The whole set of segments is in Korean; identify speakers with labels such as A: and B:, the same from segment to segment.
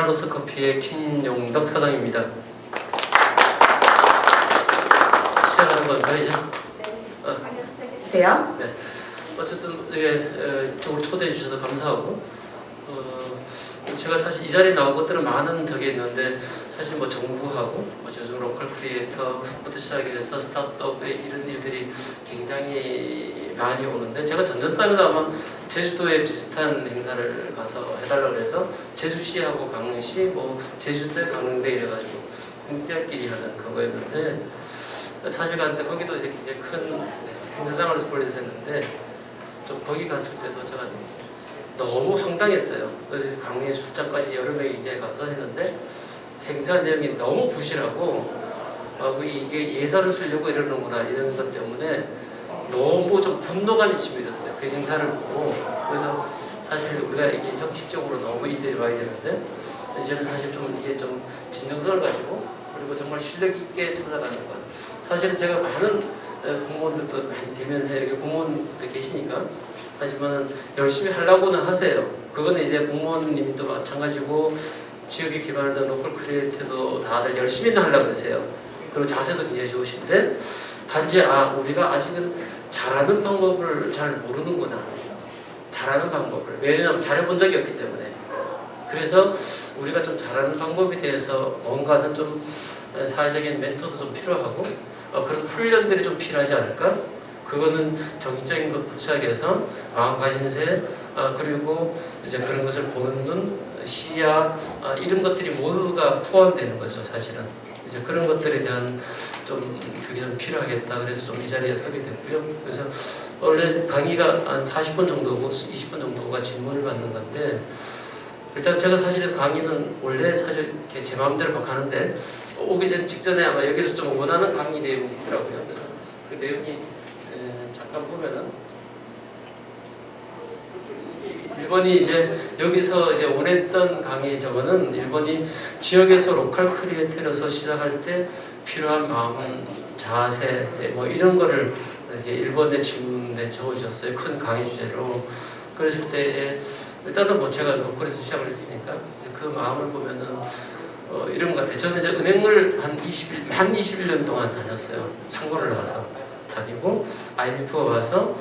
A: 스타로스 커피의 김용덕 사장입니다. 시작하는 건가요, 이제?
B: 세요?
A: 네. 어쨌든 이쪽으로 초대해 주셔서 감사하고, 제가 사실 이 자리에 나온 것들은 많은 적이 있는데, 사실 뭐 정부하고 요즘 로컬 크리에이터부터 시작해서 스타트업의 이런 일들이 굉장히 많이 오는데, 제가 전전달에도 아마 제주도에 비슷한 행사를 가서 해달라고 해서 제주시하고 강릉시, 뭐 제주대, 강릉대 이래가지고 공대끼리 하는 그거였는데, 사실 갔는데 거기도 이제 굉장히 큰 행사장으로 불려서 했는데, 좀 거기 갔을 때도 제가 너무 황당했어요. 그래서 강릉에 출장까지 여름에 이제 가서 했는데 행사 내용이 너무 부실하고, 이게 예산을 쓰려고 이러는구나 이런 것 때문에 너무 좀 분노감이 치밀었어요. 그 행사를 보고. 그래서 사실 우리가 이게 형식적으로 너무 이대로 와야 되는데, 저는 사실 좀 이게 좀 진정성을 가지고, 그리고 정말 실력 있게 찾아가는 것. 사실은 제가 많은 공무원들도 많이 대면해, 이렇게 공무원들 계시니까, 하지만 열심히 하려고는 하세요. 그거는 이제 공무원님도 마찬가지고, 지역에 기반된 로컬 크리에이터도 다들 열심히는 하려고 하세요. 그리고 자세도 굉장히 좋으신데, 단지 우리가 아직은 잘하는 방법을 잘 모르는구나. 잘하는 방법을. 왜냐하면 잘해본 적이 없기 때문에. 그래서 우리가 좀 잘하는 방법에 대해서 뭔가는 좀 사회적인 멘토도 좀 필요하고, 그런 훈련들이 좀 필요하지 않을까? 그거는 정의적인 것부터 시작해서 마음가짐새, 그리고 이제 그런 것을 보는 눈, 시야, 이런 것들이 모두가 포함되는 거죠, 사실은. 이제 그런 것들에 대한 그게 좀 필요하겠다. 그래서 좀 이 자리에 서게 됐고요. 그래서 원래 강의가 한 40분 정도고 20분 정도가 질문을 받는 건데, 일단 제가 사실은 강의는 원래 사실 제 마음대로 막 하는데, 오기 직전에 아마 여기서 좀 원하는 강의 내용이 있더라고요. 그래서 그 내용이 잠깐 보면은 1번이 이제 여기서 이제 원했던 강의 저거는 1번이 지역에서 로컬 크리에이터로서 시작할 때 필요한 마음, 자세 뭐 이런 거를 이렇게 1번의 질문에 적어주셨어요. 큰 강의 주제로. 그랬을 때 일단은 뭐 제가 로컬에서 시작을 했으니까 이제 그 마음을 보면은 이런 것 같아요. 저는 이제 은행을 한 21년 동안 다녔어요. 상고를 나와서 다니고, IMF가 와서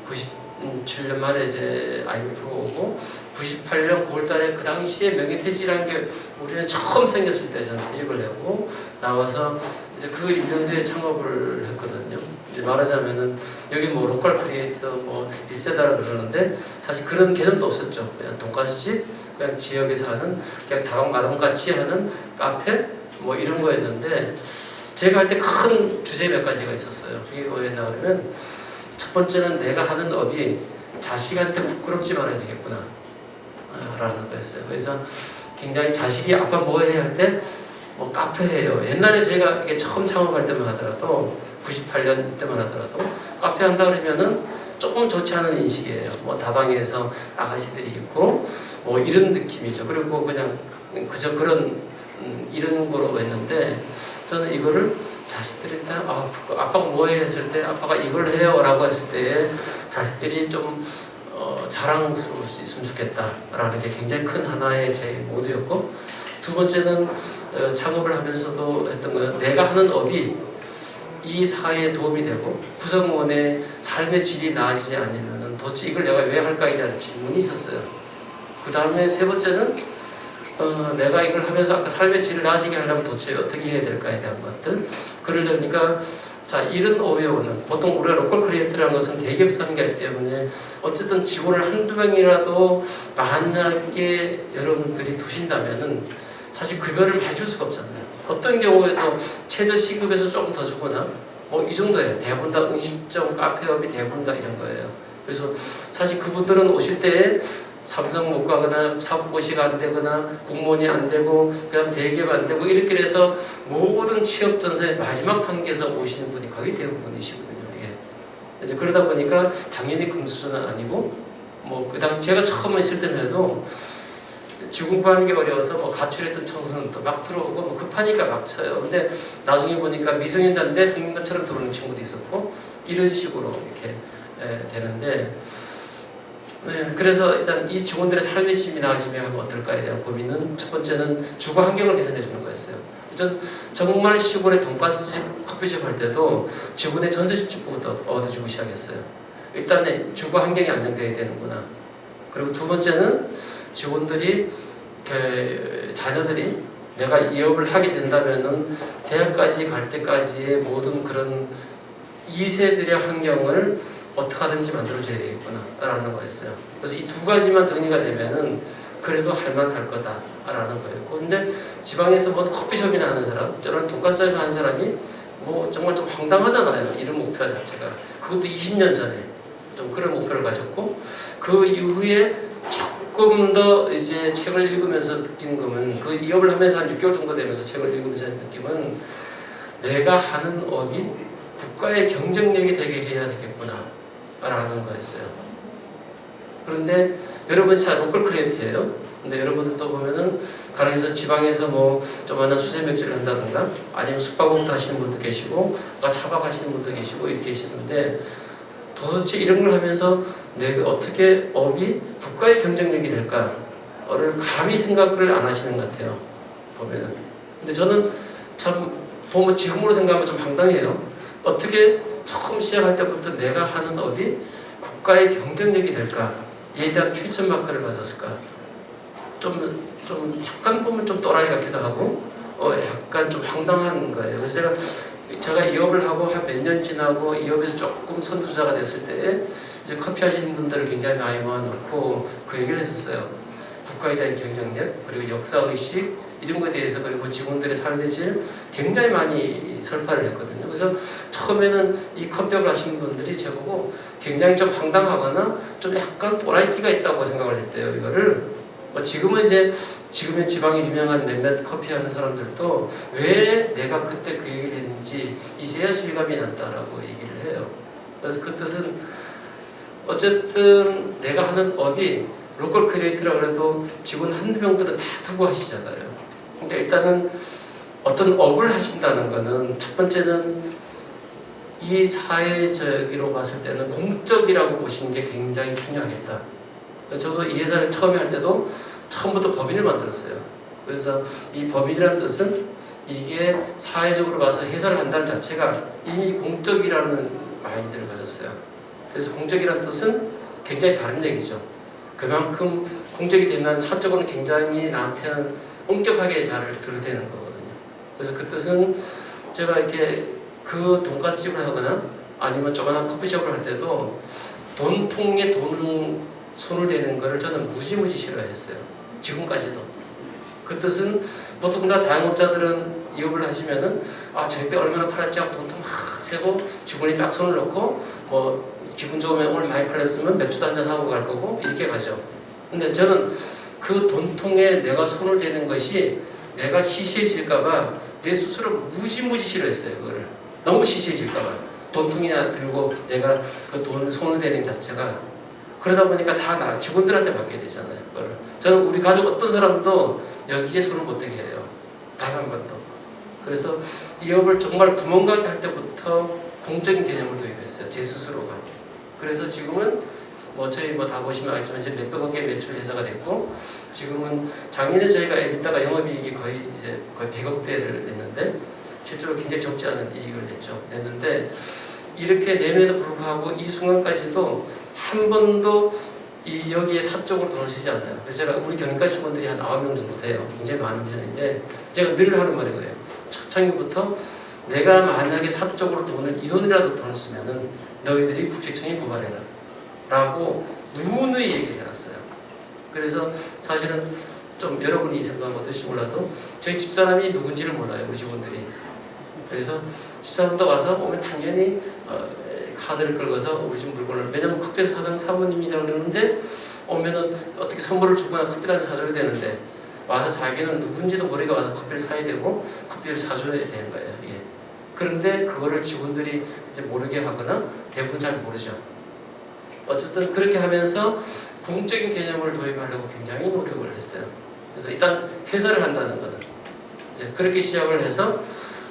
A: 97년 말에 이제 IMF가 오고, 98년 9월달에 그 당시에 명예퇴직이라는 게 우리는 처음 생겼을 때 저는 퇴직을 하고 나와서 이제 그 1년 후에 창업을 했거든요. 이제 말하자면은 여기 뭐 로컬 크리에이터 뭐 1세다라 그러는데, 사실 그런 개념도 없었죠. 그냥 돈가스집, 그냥 지역에서 하는 그냥 다방마당 같이 하는 카페 뭐 이런 거였는데, 제가 할 때 큰 주제 몇 가지가 있었어요. 그게 뭐였냐 그러면, 첫 번째는 내가 하는 업이 자식한테 부끄럽지 말아야 되겠구나 라는 거였어요. 그래서 굉장히 자식이 아빠 뭐 해야 할 때 뭐 카페예요. 옛날에 제가 이게 처음 창업할 때만 하더라도 98년 때만 하더라도 카페 한다 그러면은 조금 좋지 않은 인식이에요. 뭐 다방에서 아가씨들이 있고 뭐 이런 느낌이죠. 그리고 그냥 그저 그런 이런 거로 했는데, 저는 이거를 자식들이 일단 아빠가 뭐 해 했을 때 아빠가 이걸 해요 라고 했을 때 자식들이 좀 자랑스러울 수 있으면 좋겠다라는 게 굉장히 큰 하나의 제 모드였고, 두 번째는 창업을 하면서도 했던 건 내가 하는 업이 이 사회에 도움이 되고 구성원의 삶의 질이 나아지지 않으면 도대체 이걸 내가 왜 할까에 대한 질문이 있었어요. 그 다음에 세 번째는 내가 이걸 하면서 아까 삶의 질을 나아지게 하려면 도대체 어떻게 해야 될까에 대한 것들. 그러려니까 자, 이런 오해오는, 보통 우리가 로컬 크리에이터라는 것은 대기업에서 하는 게 아니기 때문에 어쨌든 직원을 한두 명이라도 만나게 여러분들이 두신다면은 사실 급여를 많이 줄 수가 없잖아요. 어떤 경우에도 최저 시급에서 조금 더 주거나 뭐 이 정도예요. 대부분 다 음식점, 카페업이 대부분 다 이런 거예요. 그래서 사실 그분들은 오실 때에 삼성 못 가거나 사법고시가 안 되거나 공무원이 안 되고 그다음 대기업 안 되고 이렇게 해서 모든 취업 전선의 마지막 단계에서 오시는 분이 거의 대부분이시거든요. 이게. 이제 그러다 보니까 당연히 금수저는 아니고, 뭐 그다음 제가 처음 있을 때만 해도 직원구하는 게 어려워서 뭐 가출했던 청소년도 막 들어오고 뭐 급하니까 막 써요. 근데 나중에 보니까 미성년자인데 성인 것처럼 들어오는 친구도 있었고 이런 식으로 이렇게 되는데, 네, 그래서 일단 이 직원들의 삶의 질이 나아지면 하면 어떨까에 대한 고민은 첫 번째는 주거 환경을 개선해 주는 거였어요. 전 정말 시골에 돈가스집, 커피집 할 때도 직원의 전세집부터 얻어주고 시작했어요. 일단은 주거 환경이 안정되어야 되는구나. 그리고 두 번째는 직원들이 자녀들이 내가 이 업을 하게 된다면은 대학까지 갈 때까지의 모든 그런 2세들의 환경을 어떻게 하든지 만들어줘야 되겠구나 라는 거였어요. 그래서 이 두 가지만 정리가 되면은 그래도 할만할 거다라는 거였고, 근데 지방에서 뭐 커피숍이나 하는 사람, 저런 돈가스를 하는 사람이 뭐 정말 좀 황당하잖아요. 이런 목표 자체가. 그것도 20년 전에 좀 그런 목표를 가졌고, 그 이후에 조금 더 이제 책을 읽으면서 느끼는 거는, 그 이 업을 하면서 한 6개월 정도 되면서 책을 읽으면서 느낌은, 내가 하는 업이 국가의 경쟁력이 되게 해야 되겠구나 라는 거였어요. 그런데 여러분이 잘 로컬 크리에이터예요. 근데 여러분들도 보면은 가령해서 지방에서 뭐 조만한 수제 맥주를 한다든가 아니면 숙박업도 하시는 분도 계시고 차박 하시는 분도 계시고 이렇게 계시는데, 도대체 이런 걸 하면서 내가 어떻게 업이 국가의 경쟁력이 될까를 감히 생각을 안 하시는 것 같아요, 보면은. 근데 저는 참 보면 지금으로 생각하면 좀 황당해요. 어떻게 처음 시작할 때부터 내가 하는 업이 국가의 경쟁력이 될까에 대한 퀘스천 마크를 가졌을까? 좀 약간 보면 좀 또라이 같기도 하고 약간 좀 황당한 거예요. 그래서 제가 이 업을 하고 한 몇 년 지나고 이 업에서 조금 선두주자가 됐을 때 이제 커피 하시는 분들을 굉장히 많이 모아놓고 그 얘기를 했었어요. 국가에 대한 경쟁력, 그리고 역사의식 이런 것에 대해서, 그리고 직원들의 삶의 질 굉장히 많이 설파를 했거든요. 그래서 처음에는 이 커피업을 하시는 분들이 저보고 굉장히 좀 황당하거나 좀 약간 또라이기가 있다고 생각을 했대요. 이거를 지금은 지방에 유명한 몇몇 커피 하는 사람들도 왜 내가 그때 그 얘기를 했는지 이제야 실감이 났다라고 얘기를 해요. 그래서 그 뜻은 어쨌든 내가 하는 업이 로컬 크리에이터라고 해도 직원 한두 명들은 다 두고 하시잖아요. 근데 일단은 어떤 업을 하신다는 거는 첫 번째는 이 사회적으로 봤을 때는 공적이라고 보시는 게 굉장히 중요하겠다. 저도 이 회사를 처음에 할 때도 처음부터 법인을 만들었어요. 그래서 이 법인이라는 뜻은 이게 사회적으로 봐서 회사를 한다는 자체가 이미 공적이라는 마인드를 가졌어요. 그래서 공적이라는 뜻은 굉장히 다른 얘기죠. 그만큼 공적이 되면 사적으로는 굉장히 나한테는 엄격하게 잘 들이대는 거거든요. 그래서 그 뜻은 제가 이렇게 그 돈가스집을 하거나 아니면 조그마한 커피숍을 할 때도 돈통에 돈을 손을 대는 거를 저는 무지무지 싫어했어요. 지금까지도. 그 뜻은 보통 다 자영업자들은 이 업을 하시면은 저희 때 얼마나 팔았지 하고 돈통 막 세고 직원이 딱 손을 넣고 뭐 기분 좋으면 오늘 많이 팔렸으면 맥주도 한잔 하고 갈 거고 이렇게 가죠. 근데 저는 그 돈통에 내가 손을 대는 것이 내가 시시해질까봐 내 스스로 무지무지 싫어했어요. 그거를 너무 시시해질까봐 돈통이나 들고 내가 그 돈을 손을 대는 자체가, 그러다 보니까 다 직원들한테 맡게 되잖아요. 그걸. 저는 우리 가족 어떤 사람도 여기에 손을 못 대게 해요. 단 한 번도. 그래서 이 업을 정말 구멍가게 할 때부터 공적인 개념을 도입했어요. 제 스스로가. 그래서 지금은 저희 다 보시면 알지만 이제 몇백억의 매출 회사가 됐고, 지금은 작년에 저희가 에비타가 영업이익이 거의 100억대를 냈는데, 실제로 굉장히 적지 않은 이익을 냈는데, 이렇게 내면에도 불구하고 이 순간까지도 한 번도 여기에 사적으로 돈을 쓰지 않아요. 그래서 제가 우리 경영과 직원들이 한 9명 정도 돼요. 굉장히 많은 편인데, 제가 늘 하는 말이 거예요. 초창기부터 내가 만약에 사적으로 이 돈이라도 돈을 쓰면은 너희들이 국세청에 고발해라 라고 누누이 얘기를 해놨어요. 그래서 사실은 좀 여러분이 생각하면 어떨지 몰라도 저희 집사람이 누군지를 몰라요, 우리 직원들이. 그래서 집사람도 와서 오면 당연히 카드를 긁어서 우리 집 물건을, 왜냐면 커피에서 사장 사모님이라고 그러는데 오면은 어떻게 선물을 주거나 커피를 한잔 사줘야 되는데, 와서 자기는 누군지도 모르게 와서 커피를 사야 되고 커피를 사줘야 되는 거예요. 예. 그런데 그거를 직원들이 이제 모르게 하거나 대부분 잘 모르죠. 어쨌든 그렇게 하면서 공적인 개념을 도입하려고 굉장히 노력을 했어요. 그래서 일단 회사를 한다는 거는 이제 그렇게 시작을 해서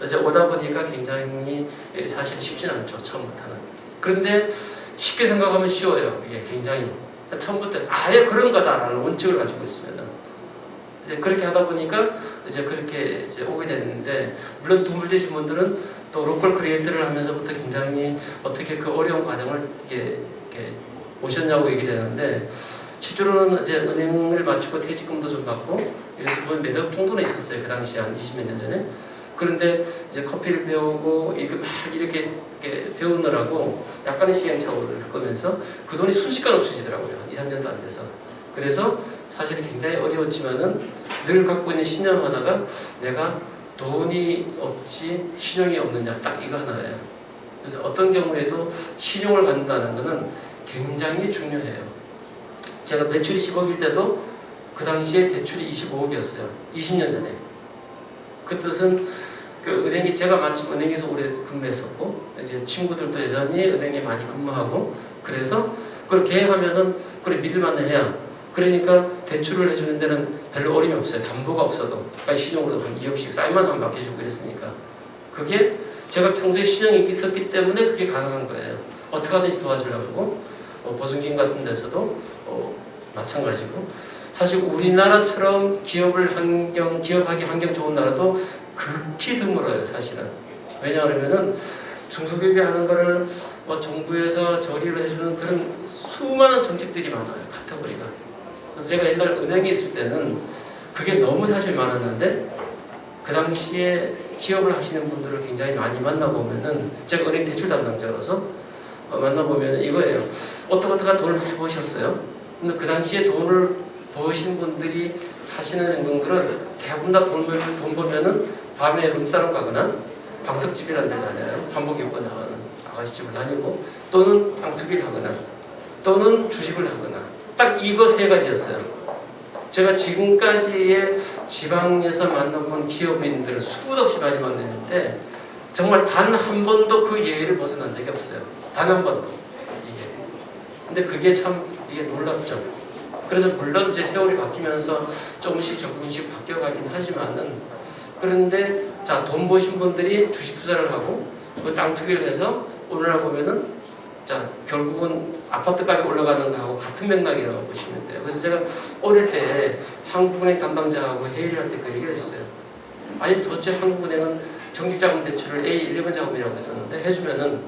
A: 이제 오다 보니까 굉장히 사실 쉽진 않죠, 처음부터는. 그런데 쉽게 생각하면 쉬워요. 이게 굉장히. 처음부터 아예 그런 거다라는 원칙을 가지고 있으면은 이제 그렇게 하다 보니까 이제 그렇게 이제 오게 됐는데, 물론 두물대신 분들은 또 로컬 크리에이터를 하면서부터 굉장히 어떻게 그 어려운 과정을 이렇게 오셨냐고 얘기되는데, 실제로는 이제 은행을 마치고 퇴직금도 좀 받고 그래서 돈 매덕 정도는 있었어요. 그 당시 한 20몇 년 전에. 그런데 이제 커피를 배우고 이렇게 막 이렇게 배우느라고 약간의 시행착오를 겪으면서 그 돈이 순식간에 없어지더라고요. 2, 3년도 안 돼서. 그래서 사실은 굉장히 어려웠지만은 늘 갖고 있는 신념 하나가 내가 돈이 없지 신용이 없느냐, 딱 이거 하나예요. 그래서 어떤 경우에도 신용을 갖는다는 것은 굉장히 중요해요. 제가 매출이 10억일 때도 그 당시에 대출이 25억이었어요. 20년 전에. 그 뜻은 그 은행이, 제가 마침 은행에서 오래 근무했었고 이제 친구들도 여전히 은행에 많이 근무하고, 그래서 그렇게 하면은 그래 믿을만해 해야, 그러니까 대출을 해주는 데는 별로 어려움이 없어요. 담보가 없어도. 그러니까 신용으로 한 2억씩 사인만 하면 맡겨주고 그랬으니까. 그게 제가 평소에 신용이 있었기 때문에 그게 가능한 거예요. 어떻게 하든지 도와주려고 하고, 보증金같은 데서도 마찬가지고, 사실 우리나라처럼 기업하기 환경 좋은 나라도 극히 드물어요, 사실은. 왜냐하면은 중소기업이 하는 거를 뭐 정부에서 저리를 해주는 그런 수많은 정책들이 많아요, 카테고리가. 그래서 제가 옛날 은행에 있을 때는 그게 너무 사실 많았는데, 그 당시에 기업을 하시는 분들을 굉장히 많이 만나보면은, 제가 은행 대출 담당자로서 만나보면 이거예요. 어떻게 돈을 많이 버셨어요? 근데 그 당시에 돈을 버신 분들이 하시는 행동들은 대부분 다 돈 벌면은 밤에 룸사롱 가거나 방석집이라는 데 다녀요. 한복 입고 나가는 아가씨집을 다니고, 또는 땅투기를 하거나, 또는 주식을 하거나, 딱 이거 세 가지였어요. 제가 지금까지의 지방에서 만나본 기업인들을 수도 없이 많이 만났는데 정말 단 한 번도 그 예의를 벗어난 적이 없어요. 단 한 번도. 근데 그게 참 이게 놀랍죠. 그래서 물론 이제 세월이 바뀌면서 조금씩 바뀌어가긴 하지만은, 그런데 자, 돈 버신 분들이 주식 투자를 하고 그 땅 투기를 해서 오늘날 보면은 자, 결국은 아파트 값이 올라가는 거하고 같은 맥락이라고 보시면 돼요. 그래서 제가 어릴 때 한국은행 담당자하고 회의를 할 때 그 얘기를 했어요. 아니 도대체 한국은행은 정직자금 대출을 A1, 2번 자금이라고 했었는데 해주면은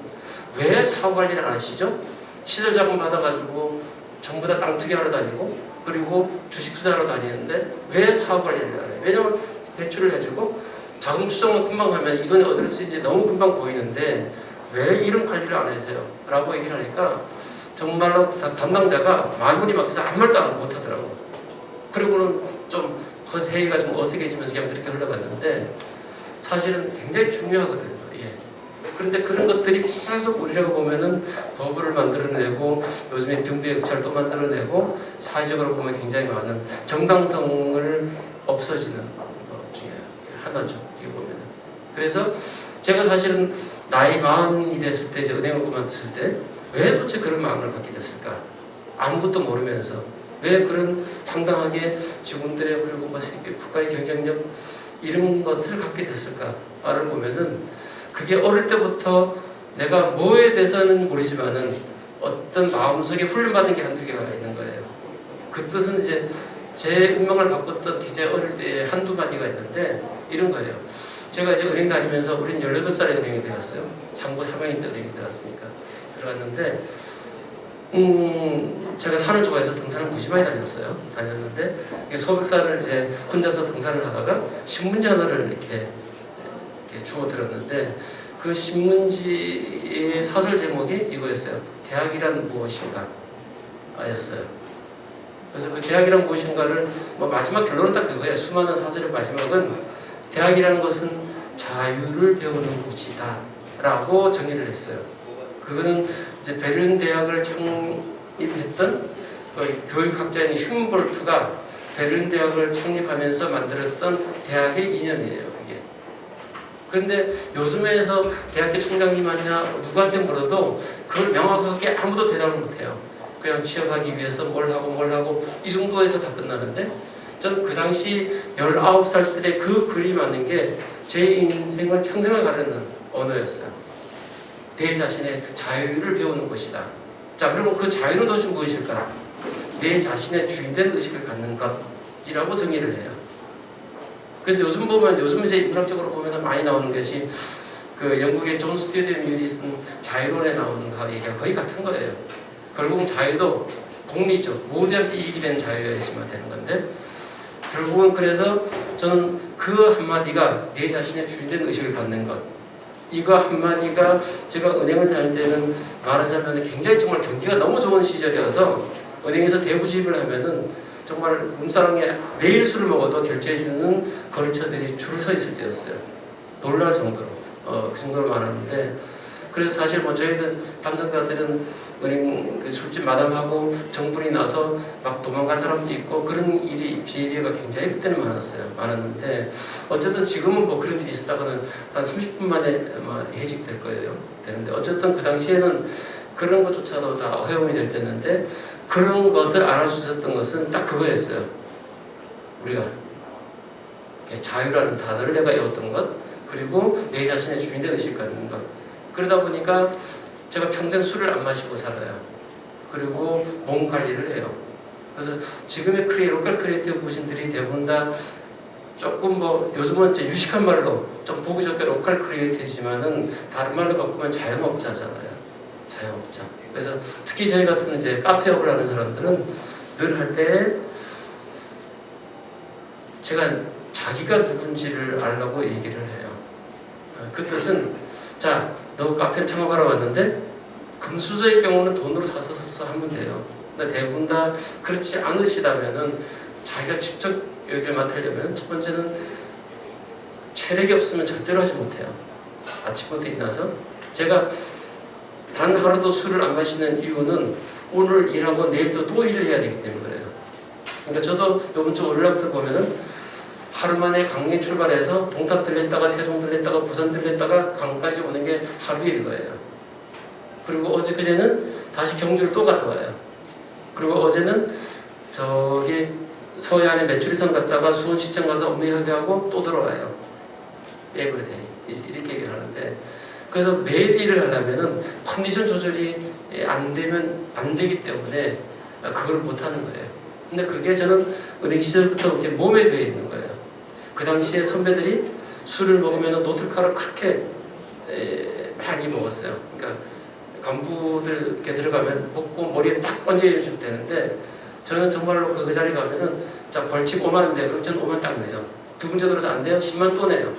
A: 왜 사후 관리를 안 하시죠? 시설자금 받아가지고 전부 다 땅 투기하러 다니고 그리고 주식 투자하러 다니는데 왜 사후 관리를 안 해요? 왜냐면 대출을 해주고 자금 추정만 금방 하면 이 돈이 어디로 쓰이는지 너무 금방 보이는데 왜 이런 관리를 안 하세요? 라고 얘기를 하니까 정말로 담당자가 만군이 막혀서 아무 말도 못 하더라고. 그리고는 좀 회의가 좀 어색해지면서 그냥 그렇게 흘러갔는데 사실은 굉장히 중요하거든요. 예. 그런데 그런 것들이 계속 우리라고 보면은 법을 만들어내고 요즘에 병두역찰도 만들어내고 사회적으로 보면 굉장히 많은 정당성을 없어지는 것 중에 하나죠. 이거 보면은. 그래서 제가 사실은 나이 40이 됐을 때 이제 은행을 그만뒀을 때 왜 도대체 그런 마음을 갖게 됐을까? 아무것도 모르면서 왜 그런 당당하게 직원들의 그리고 뭐 국가의 경쟁력 이런 것을 갖게 됐을까를 보면은 그게 어릴 때부터 내가 뭐에 대해서는 모르지만은 어떤 마음속에 훈련받은 게 한두 개가 있는 거예요. 그 뜻은 이제 제 운명을 바꿨던 굉장히 어릴 때 한두 마디가 있는데 이런 거예요. 제가 이제 은행 다니면서 우린 18살에 은행에 들어갔어요. 상고 3학년 때 은행에 들어갔으니까 들어갔는데 제가 산을 좋아해서 등산을 무지 많이 다녔는데 소백산을 이제 혼자서 등산을 하다가 신문지 하나를 이렇게 주워 들었는데 그 신문지의 사설 제목이 이거였어요. 대학이란 무엇인가 였어요. 그래서 그 대학이란 무엇인가를 뭐 마지막 결론은 딱 그거예요. 수많은 사설의 마지막은 대학이라는 것은 자유를 배우는 곳이다 라고 정의를 했어요. 그거는 이제 베를린 대학을 창립했던 교육학자인 흉볼트가 베를린 대학을 창립하면서 만들었던 대학의 이념이에요. 그게. 그런데 요즘에서 대학교 총장님 아니냐 누구한테 물어도 그걸 명확하게 아무도 대답을 못해요. 그냥 취업하기 위해서 뭘 하고 이 정도에서 다 끝나는데 저는 그 당시 19살 때 그 글이 맞는 게 제 인생을 평생을 가르는 언어였어요. 내 자신의 자유를 배우는 것이다. 자, 그러면 그 자유는 도대체 무엇일까? 내 자신의 주인된 의식을 갖는 것이라고 정의를 해요. 그래서 요즘 이제 인문학적으로 보면 많이 나오는 것이 그 영국의 존 스튜디언 뮬이 쓴 자유론에 나오는 얘기가 거의 같은 거예요. 결국은 자유도 공리죠. 모두한테 이익이 되는 자유여야지만 되는 건데, 결국은 그래서 저는 그 한마디가 내 자신의 주인된 의식을 갖는 것, 이거 한마디가 제가 은행을 다닐 때는 말하자면 굉장히 정말 경기가 너무 좋은 시절이어서 은행에서 대부집을 하면은 정말 눈사람에 매일 술을 먹어도 결제해주는 거래처들이 줄 서 있을 때였어요. 놀랄 정도로 그 정도로 많았는데, 그래서 사실 뭐 저희들 담당자들은 은행 그 술집 마담하고 정분이 나서 막 도망간 사람도 있고 그런 비리가 굉장히 그때는 많았는데, 어쨌든 지금은 뭐 그런 일이 있었다가는 한 30분 만에 아마 해직될 거예요. 되는데 어쨌든 그 당시에는 그런 것조차도 다 허용이 될 때였는데, 그런 것을 알아수 있었던 것은 딱 그거였어요. 우리가 자유라는 단어를 내가 외웠던 것, 그리고 내 자신의 주인된 의식을 갖는 것. 그러다 보니까 제가 평생 술을 안 마시고 살아요. 그리고 몸 관리를 해요. 그래서 지금의 로컬 크리에이티브 분들이 대부분 다 조금 뭐 요즘은 이제 유식한 말로 좀 보기 좋게 로컬 크리에이티브지만은 다른 말로 바꾸면 자영업자잖아요. 자영업자. 그래서 특히 저희 같은 이제 카페업을 하는 사람들은 늘 할 때 제가 자기가 누군지를 알라고 얘기를 해요. 그 뜻은, 자, 너 카페를 창업하러 왔는데 금수저의 경우는 돈으로 사서 하면 돼요. 근데 대부분 다 그렇지 않으시다면은 자기가 직접 여기를 맡으려면 첫 번째는 체력이 없으면 절대로 하지 못해요. 아침부터 일어나서 제가 단 하루도 술을 안 마시는 이유는 오늘 일하고 내일도 또 일을 해야 되기 때문에 그래요. 그러니까 저도 이번 주 월요일부터 보면은 하루 만에 강릉에 출발해서 동탄 들렸다가 세종 들렸다가 부산 들렸다가 강까지 오는 게 하루일 거예요. 그리고 그제는 다시 경주를 또 갔다 와요. 그리고 어제는 저기 서해안에 메추리선 갔다가 수원시청 가서 업무 협의하고 또 들어와요. 에브리데이 이렇게 얘기를 하는데, 그래서 매일 일을 하려면은 컨디션 조절이 안 되면 안 되기 때문에 그걸 못 하는 거예요. 근데 그게 저는 은행 시절부터 이렇게 몸에 배어 있는 거예요. 그 당시에 선배들이 술을 먹으면 노틀카를 그렇게 많이 먹었어요. 그러니까 간부들 이렇게 들어가면 먹고 머리에 딱 얹어주면 되는데, 저는 정말로 그 자리 가면은 자 벌칙 5만 원 내요. 그럼 저는 5만 딱 내요. 두 번째 들어서 안 돼요? 10만 원 또 내요.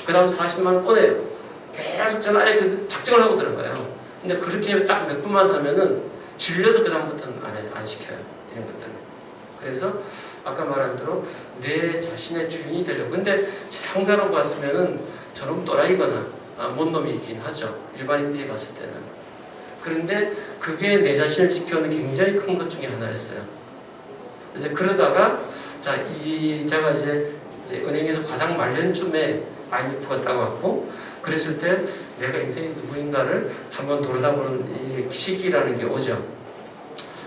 A: 그 다음 40만 원 또 내요. 계속 저는 아예 그 작정을 하고 들어가요. 근데 그렇게 딱 몇 분만 하면은 질려서 그 다음부터는 안 시켜요. 이런 것들은. 그래서 아까 말한 대로 내 자신의 주인이 되려고. 근데 상사로 봤으면은 저놈 또라이거나 못 놈이긴 하죠. 일반인들이 봤을 때는. 그런데 그게 내 자신을 지켜오는 굉장히 큰 것 중에 하나였어요. 그래서 그러다가 제가 이제 은행에서 과장 말년쯤에 IMF가 따가왔고, 그랬을 때 내가 인생이 누구인가를 한번 돌아다보는 이 시기라는 게 오죠.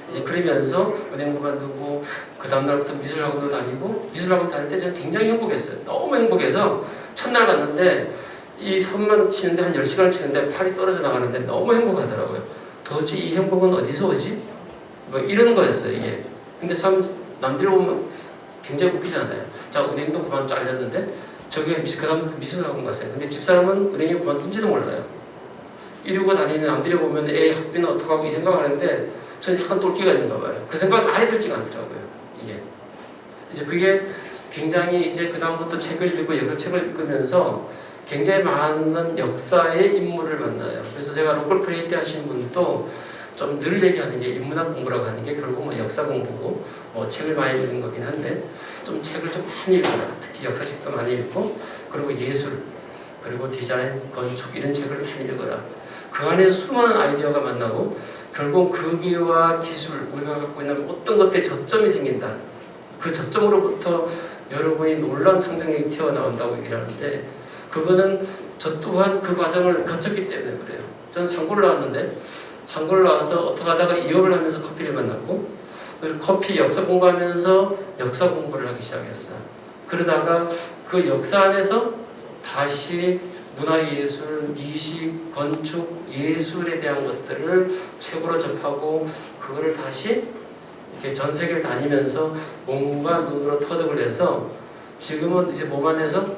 A: 이제 그러면서 은행 그만두고 그 다음날부터 미술학원도 다니고, 미술학원 다닐 때 저는 굉장히 행복했어요. 너무 행복해서 첫날 갔는데 이 선만 치는데 한 10시간을 치는데 팔이 떨어져 나가는데 너무 행복하더라고요. 도대체 이 행복은 어디서 오지? 뭐 이런 거였어요, 이게. 근데 참 남들 보면 굉장히 웃기잖아요. 자, 은행도 그만 잘렸는데 저기 그 다음부터 미술학원 갔어요. 근데 집사람은 은행에 그만둔지도 몰라요. 이러고 다니는 남들이 보면 애 학비는 어떡하고 이 생각하는데 저는 약간 똘끼가 있는가 봐요. 그 생각은 아예 들지가 않더라고요. 이게 이제 그게 굉장히 이제 그 다음부터 책을 읽고 역사책을 읽으면서 굉장히 많은 역사의 인물을 만나요. 그래서 제가 로컬 크리에이티 하시는 분도 좀 늘 얘기하는 게 인문학 공부라고 하는 게 결국은 역사 공부고 책을 많이 읽는 거긴 한데, 좀 책을 좀 많이 읽어라. 특히 역사책도 많이 읽고, 그리고 예술, 그리고 디자인, 건축 이런 책을 많이 읽어라. 그 안에 수많은 아이디어가 만나고 결국科技와 기술, 우리가 갖고 있는 어떤 것들에 저점이 생긴다. 그 저점으로부터 여러분이 놀라운 상상력이 튀어나온다고 얘기를 하는데, 그거는 저 또한 그 과정을 거쳤기 때문에 그래요. 저는 상고를 나왔는데 상고를 나와서 어떻게 하다가 이업을 하면서 커피를 만났고, 그리고 커피 역사 공부하면서 역사 공부를 하기 시작했어요. 그러다가 그 역사 안에서 다시 문화예술, 미식, 건축, 예술에 대한 것들을 최고로 접하고 그거를 다시 이렇게 전 세계를 다니면서 몸과 눈으로 터득을 해서 지금은 이제 몸 안에서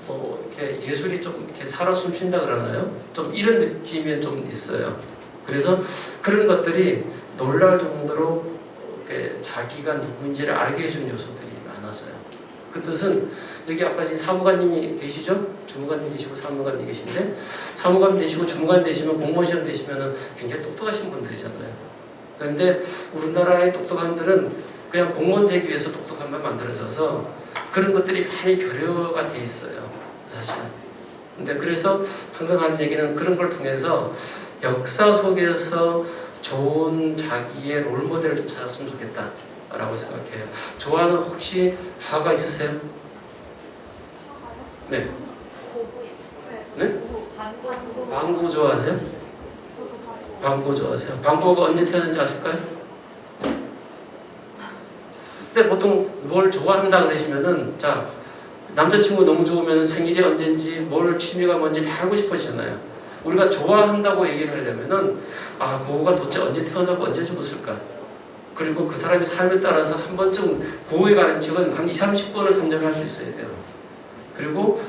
A: 이렇게 예술이 좀 이렇게 살아 숨쉰다 그러나요? 좀 이런 느낌이 좀 있어요. 그래서 그런 것들이 놀랄 정도로 이렇게 자기가 누구인지를 알게 해주는 요소들이 많아서요. 그 뜻은 여기 아까 지금 사무관님이 계시죠? 주무관님 계시고 사무관님 계신데 사무관 되시고 주무관 되시면 공무원 시험 되시면 굉장히 똑똑하신 분들이잖아요. 그런데 우리나라의 똑똑한들은 그냥 공무원 되기 위해서 똑똑한만 만들어져서 그런 것들이 많이 결여가 돼 있어요. 사실은. 근데 그래서 항상 하는 얘기는 그런 걸 통해서 역사 속에서 좋은 자기의 롤모델을 좀 찾았으면 좋겠다라고 생각해요. 좋아하는 혹시 화가 있으세요? 네. 네? 방구 좋아하세요? 방구 좋아하세요? 방구가 언제 태어났는지 아실까요? 근데 보통 뭘 좋아한다 그러시면은 자 남자친구 너무 좋으면 생일이 언젠지 뭘 취미가 뭔지 다 알고 싶어지잖아요. 우리가 좋아한다고 얘기를 하려면은 아 고우가 도대체 언제 태어나고 언제 죽었을까? 그리고 그 사람의 삶에 따라서 한 번쯤 고우에 관한 책은 한 20-30번을 선점할 수 있어야 돼요. 그리고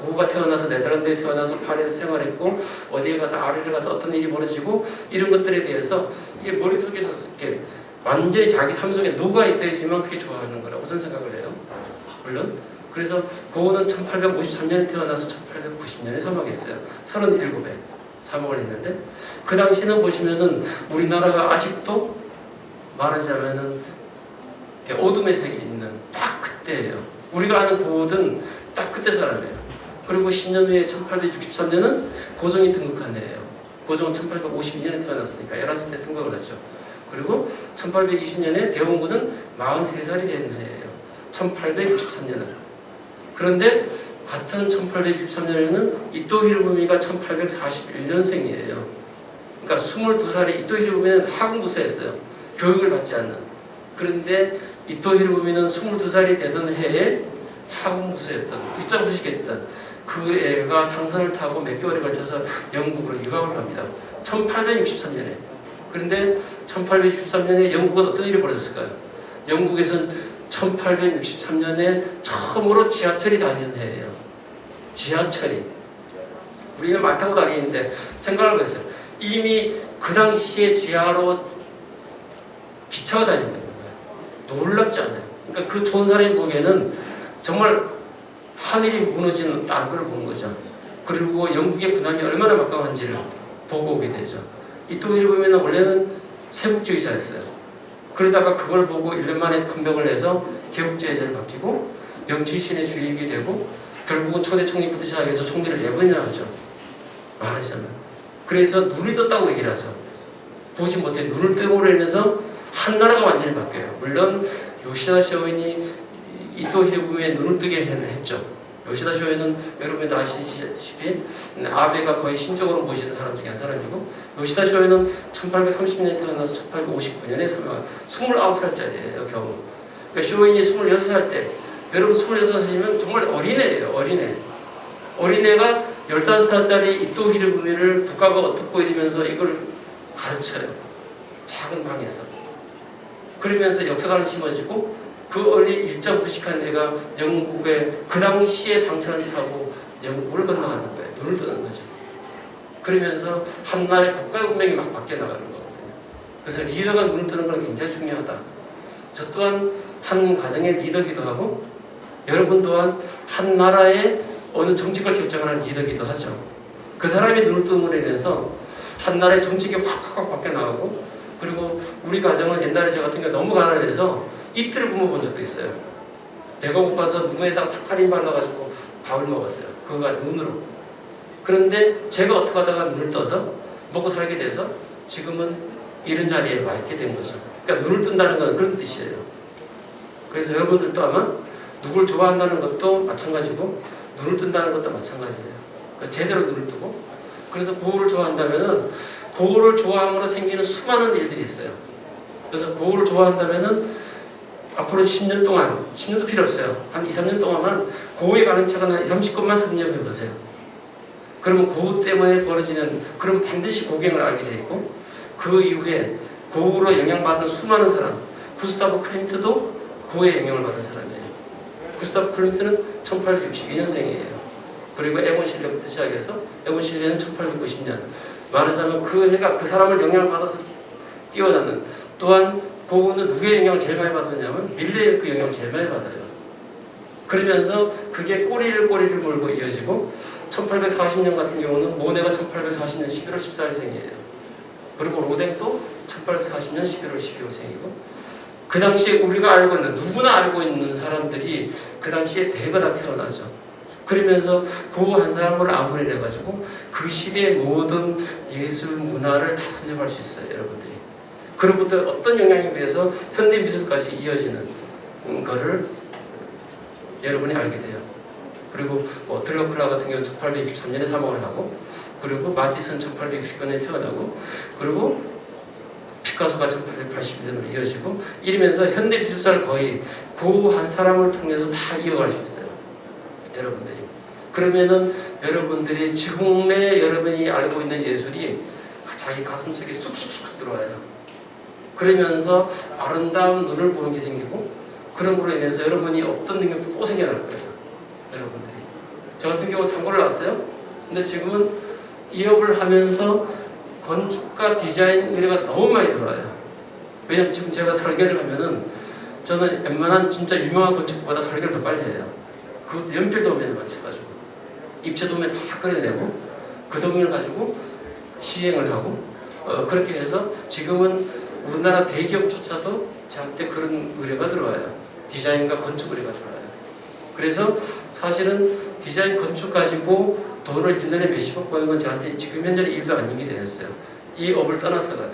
A: 고우가 태어나서 네덜란드에 태어나서 파리에서 생활했고 어디에 가서 아래를 가서 어떤 일이 벌어지고 이런 것들에 대해서 이게 머릿속에서 이렇게 완전히 자기 삶 속에 녹아 있어야지만 그게 좋아하는 거라고 저는 생각을 해요. 물론 그래서 고우는 1853년에 태어나서 1890년에 사망했어요. 37에 사망을 했는데 그 당시는 보시면은 우리나라가 아직도 말하자면은 어둠의 색이 있는 딱 그때예요. 우리가 아는 고우는 딱 그때 사람이에요. 그리고 10년 후에 1863년은 고종이 등극한 해예요. 고종은 1852년에 태어났으니까 11살 때 등극을 하죠. 그리고 1820년에 대원군은 43살이 된 해예요. 1863년은. 그런데 같은 1863년에는 이토 히로부미가 1841년생이에요. 그러니까 22살에 이토 히로부미는 학무소였어요. 교육을 받지 않는. 그런데 이토 히로부미는 22살이 되던 해에 학무소였던, 일장부식했던 그 애가 상선을 타고 몇 개월에 걸쳐서 영국으로 유학을 갑니다. 1863년에. 그런데 1863년에 영국은 어떤 일이 벌어졌을까요? 영국에서는 1863년에 처음으로 지하철이 다니는 해예요. 지하철이. 우리는 말 타고 다니는데 생각을 해보세요. 이미 그 당시에 지하로 기차가 다니는 거예요. 놀랍지 않아요. 그러니까 그 좋은 사람이 보기에는 정말 하늘이 무너지는 땅을 보는 거죠. 그리고 영국의 군함이 얼마나 막강한지를 보고 오게 되죠. 이토기를 보면 원래는 세국주의자였어요. 그러다가 그걸 보고 1년 만에 큰병을 내서 개국주의자를 바뀌고 명치신의 주입이 되고 결국은 초대 총리부터 시작해서 총리를 4번이나 하죠. 말하잖아요. 그래서 눈이 떴다고 얘기를 하죠. 보지 못해 눈을 뜸으로 인해서 한 나라가 완전히 바뀌어요. 물론 요시다 쇼인이 이토 히로부미의 눈을 뜨게 했죠. 요시다 쇼인은 여러분도 아시다시피 아베가 거의 신적으로 모시는 사람 중에 한 사람이고 요시다 쇼인은 1830년에 태어나서 1859년에 사망한 29살짜리예요. 겨우. 그러니까 쇼인이 26살 때 여러분 26살이면 정말 어린애예요. 어린애. 어린애가 15살짜리 이토 히로부미를 국가가 어떻고 이러면서 이걸 가르쳐요. 작은 방에서. 그러면서 역사관이 심어지고 그 어린 일정 부식한 애가 영국의 그 당시에 상선을 타고 영국을 건너가는 거예요. 눈을 뜨는 거죠. 그러면서 한나라의 국가의 운명이 막 바뀌어 나가는 거거든요. 그래서 리더가 눈을 뜨는 건 굉장히 중요하다. 저 또한 한 가정의 리더기도 하고 여러분 또한 한 나라의 어느 정책을 결정하는 리더기도 하죠. 그 사람이 눈을 뜸으로 인해서 한 나라의 정책이 확 바뀌어 나가고 그리고 우리 가정은 옛날에 저 같은 경우 너무 가난해서 이틀을 굶어 본 적도 있어요. 배가 고파서 눈에다가 사카린 발라가지고 밥을 먹었어요. 그거가 눈으로. 그런데 제가 어떻게 하다가 눈을 떠서 먹고 살게 돼서 지금은 이런 자리에 와 있게 된 거죠. 그러니까 눈을 뜬다는 건 그런 뜻이에요. 그래서 여러분들도 아마 누굴 좋아한다는 것도 마찬가지고 눈을 뜬다는 것도 마찬가지예요. 그래서 제대로 눈을 뜨고 그래서 고우를 좋아한다면은 고우를 좋아함으로 생기는 수많은 일들이 있어요. 그래서 고우를 좋아한다면은 앞으로 10년 동안, 10년도 필요 없어요. 한 2, 3년 동안만 고우에 관한 책은 한 20, 30권만 섭렵해보세요. 그러면 고우 때문에 벌어지는 그런 반드시 고갱을 알게 돼 있고 그 이후에 고우로 영향받는 수많은 사람 구스타브 클림트도 그의 영향을 받은 사람이에요. 구스타브 클림트는 1862년생이에요. 그리고 에곤 실레부터 시작해서 에곤 실레는 1890년. 말하자면 그 사람을 영향을 받아서 뛰어나는, 또한 그분은 누구의 영향을 제일 많이 받았냐면 밀레의 그 영향을 제일 많이 받아요. 그러면서 그게 꼬리를 물고 이어지고 1840년 같은 경우는 모네가 1840년 11월 14일생이에요. 그리고 로댕도 1840년 11월 12일생이고 그 당시에 우리가 알고 있는 누구나 알고 있는 사람들이 그 당시에 대거 다 태어나죠. 그러면서 그 한 사람을 아무리 해가지고 그 시대의 모든 예술 문화를 다 설명할 수 있어요, 여러분들이. 그로부터 어떤 영향에 의해서 현대 미술까지 이어지는 거를 여러분이 알게 돼요. 그리고 드라큘라 같은 경우는 1863년에 사망을 하고, 그리고 마티슨 1869년에 태어나고, 그리고 피카소가 1881년으로 이어지고 이러면서 현대 미술사를 거의 그 한 사람을 통해서 다 이어갈 수 있어요, 여러분들이. 그러면은 여러분들이 지금의 여러분이 알고 있는 예술이 자기 가슴속에 쑥쑥쑥 들어와요. 그러면서 아름다운 눈을 보는 게 생기고, 그런 거로 인해서 여러분이 없던 능력도 또 생겨날 거예요, 여러분들이. 저 같은 경우 상고를 나왔어요. 근데 지금은 이업을 하면서 건축과 디자인 의뢰가 너무 많이 들어와요. 왜냐면 지금 제가 설계를 하면은 저는 웬만한 진짜 유명한 건축보다 설계를 더 빨리 해요. 그것도 연필 도면에 맞춰가지고 입체 도면 다 그려내고 그 도면을 가지고 시행을 하고 그렇게 해서 지금은 우리나라 대기업조차도 저한테 그런 의뢰가 들어와요. 디자인과 건축 의뢰가 들어와요. 그래서 사실은 디자인 건축 가지고 돈을 1년에 몇십억 버는 건 저한테 지금 현재는 일도 아닌 게 되었어요. 이 업을 떠나서 가네.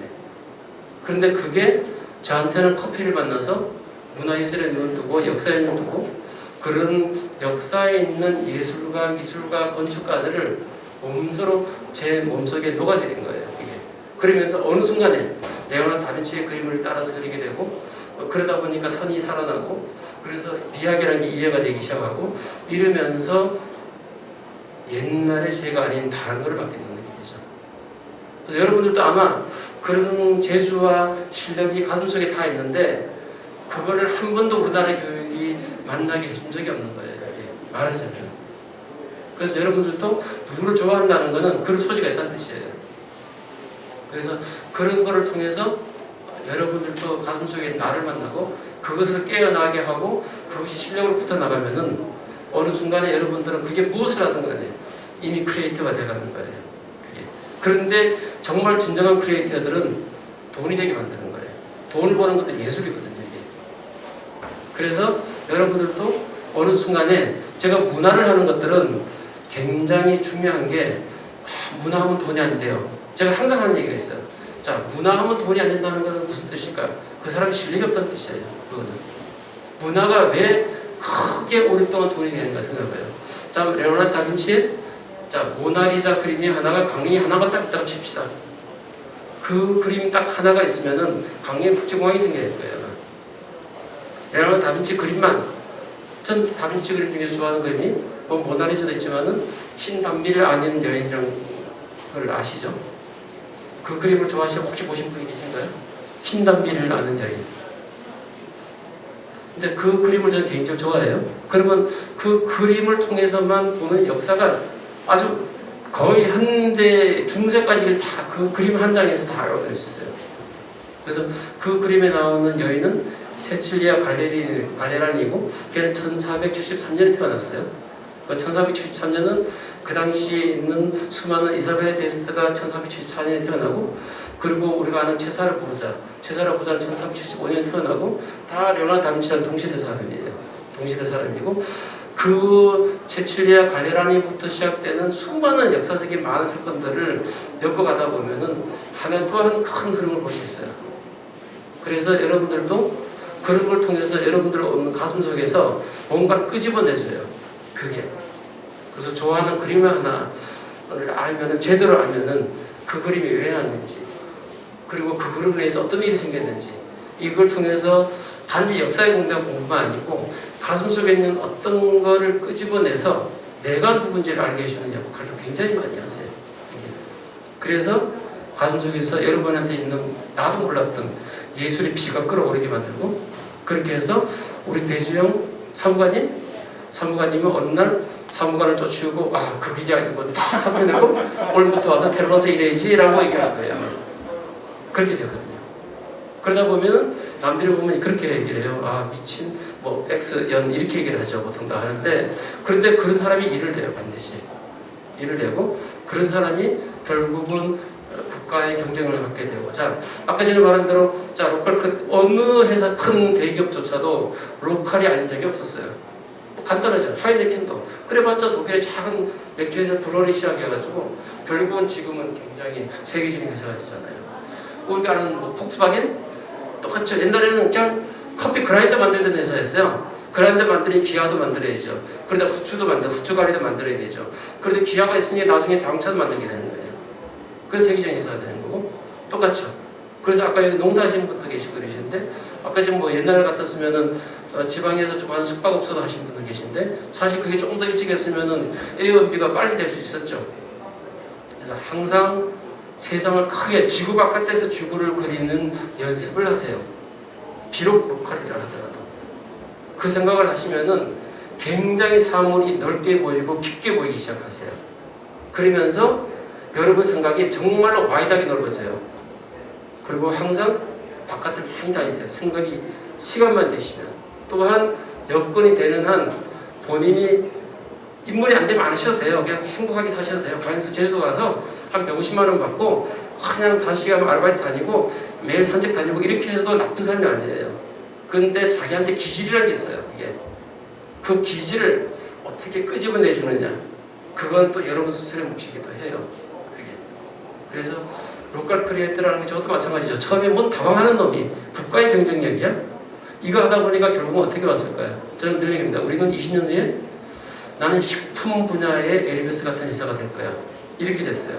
A: 그런데 그게 저한테는 커피를 만나서 문화예술에 눈을 두고 역사에 눈을 두고 그런 역사에 있는 예술가, 미술가, 건축가들을 몸서로 제 몸속에 녹아내린 거예요. 이게. 그러면서 어느 순간에 레오나르도 다빈치의 그림을 따라서 그리게 되고 그러다 보니까 선이 살아나고 그래서 미학이라는 게 이해가 되기 시작하고 이러면서 옛날에 제가 아닌 다른 걸 맡게 되는 얘기죠. 그래서 여러분들도 아마 그런 재주와 실력이 가슴속에 다 있는데 그거를 한 번도 우리나라 교육이 만나게 해준 적이 없는 거예요. 말하자면. 그래서 여러분들도 누구를 좋아한다는 것은 그런 소지가 있다는 뜻이에요. 그래서 그런 거를 통해서 여러분들도 가슴속에 나를 만나고 그것을 깨어나게 하고 그것이 실력으로 붙어나가면은 어느 순간에 여러분들은 그게 무엇을 하든 간에 이미 크리에이터가 돼가는 거예요. 그게. 그런데 정말 진정한 크리에이터들은 돈이 되게 만드는 거예요. 돈을 버는 것도 예술이거든요. 이게. 그래서 여러분들도 어느 순간에 제가 문화를 하는 것들은 굉장히 중요한 게 문화하면 돈이 안 돼요. 제가 항상 하는 얘기가 있어요. 자, 문화하면 돈이 안 된다는 것은 무슨 뜻일까요? 그 사람이 실력이 없다는 뜻이에요. 그거는. 문화가 왜 크게 오랫동안 돈이 되는가 생각해봐요. 자, 레오나르도 다빈치, 자, 모나리자 그림이 하나가 강릉이 하나가 딱 있다고 칩시다. 그 그림이 딱 하나가 있으면은 강릉에 국제공항이 생겨야 될 거예요. 레오나르도 다빈치 그림만, 전 다빈치 그림 중에서 좋아하는 그림이 모나리자도 있지만은 흰단비를 아는 여인이라는 걸 아시죠? 그 그림을 좋아하시고 혹시 보신 분이 계신가요? 흰단비를 아는 여인. 근데 그 그림을 저는 개인적으로 좋아해요. 그러면 그 그림을 통해서만 보는 역사가 아주 거의 현대 중세까지를 다 그 그림 한 장에서 다 알아볼 수 있어요. 그래서 그 그림에 나오는 여인은 세칠리아 갈레란이고 걔는 1473년에 태어났어요. 1473년은 그 당시에 있는 수많은 이사벨레 데스트가 1474년에 태어나고 그리고 우리가 아는 체사르 보르자는 1475년에 태어나고 다 레오나르도 다빈치랑 동시대 사람이에요. 동시대 사람이고 그 세칠리아 갈레라니부터 시작되는 수많은 역사적인 많은 사건들을 엮어가다 보면은 하나 또한 큰 흐름을 볼 수 있어요. 그래서 여러분들도 그런 걸 통해서 여러분들 가슴속에서 뭔가를 끄집어내줘요. 그게. 그래서 좋아하는 그림 하나를 알면은, 제대로 알면은 그 그림이 왜 났는지, 그리고 그 그림에 의해서 어떤 일이 생겼는지, 이걸 통해서 단지 역사에 대한 공부만 아니고 가슴속에 있는 어떤 거를 끄집어내서 내가 누군지를 알게 해주는 역할도 굉장히 많이 하세요. 그래서 가슴속에서 여러분한테 있는 나도 몰랐던 예술의 피가 끌어오르게 만들고, 그렇게 해서 우리 배주영 사무관님은 어느 날 사무관을 쫓아오고 그 기자 이거 다 섭외내고 오늘부터 와서 텔러서 일해야지 라고 얘기할 거예요. 그렇게 되거든요. 그러다 보면 남들이 보면 그렇게 얘기를 해요. 미친 뭐 X연 이렇게 얘기를 하죠. 보통 다 하는데, 그런데 그런 사람이 일을 내요. 반드시 일을 내고, 그런 사람이 결국은 국가의 경쟁을 받게 되고. 자, 아까 전에 말한 대로 어느 회사 큰 대기업조차도 로컬이 아닌 적이 없었어요. 뭐 간단하죠. 하이네켄도 그래봤자 독일의 작은 맥주회사 브러리 시작해가지고 결국은 지금은 굉장히 세계적인 회사가 됐잖아요. 우리가 아는 뭐 폭스바겐 똑같죠. 옛날에는 그냥 커피 그라인더 만들던 회사였어요. 그라인더 만들니 기아도 만들어야죠. 그러다 후추 가리도 만들어야 되죠. 그런데 기아가 있으니 나중에 자동차도 만들게 되는 거예요. 그래서 세계적인 회사가 되는 거고, 똑같죠. 그래서 아까 여기 농사하시는 분도 계시고 그러시는데, 아까 지금 뭐 옛날 같았으면은 지방에서 좀 하는 숙박업소도 하시는 분도 계신데, 사실 그게 조금 더 일찍 했으면은 A1B가 빨리 될 수 있었죠. 그래서 항상 세상을 크게 지구 바깥에서 지구를 그리는 연습을 하세요. 비록 로컬이라 하더라도 그 생각을 하시면은 굉장히 사물이 넓게 보이고 깊게 보이기 시작하세요. 그러면서 여러분 생각이 정말로 와이드하게 넓어져요. 그리고 항상 바깥을 많이 다니세요. 생각이 시간만 되시면. 또한 여건이 되는 한 본인이 인물이 안 되면 안 하셔도 돼요. 그냥 행복하게 사셔도 돼요. 가면서 제주도 가서 한 150만 원 받고 그냥 5시간 아르바이트 다니고 매일 산책 다니고 이렇게 해서도 나쁜 사람이 아니에요. 그런데 자기한테 기질이라는 게 있어요. 이게. 그 기질을 어떻게 끄집어내주느냐. 그건 또 여러분 스스로의 몫이기도 해요. 그게. 그래서 로컬 크리에이터라는 게 저것도 마찬가지죠. 처음에 뭔 다방하는 놈이 국가의 경쟁력이야? 이거 하다 보니까 결국은 어떻게 왔을까요? 저는 늘 얘기합니다. 우리는 20년 후에 나는 식품 분야의 에르메스 같은 회사가 될 거야. 이렇게 됐어요.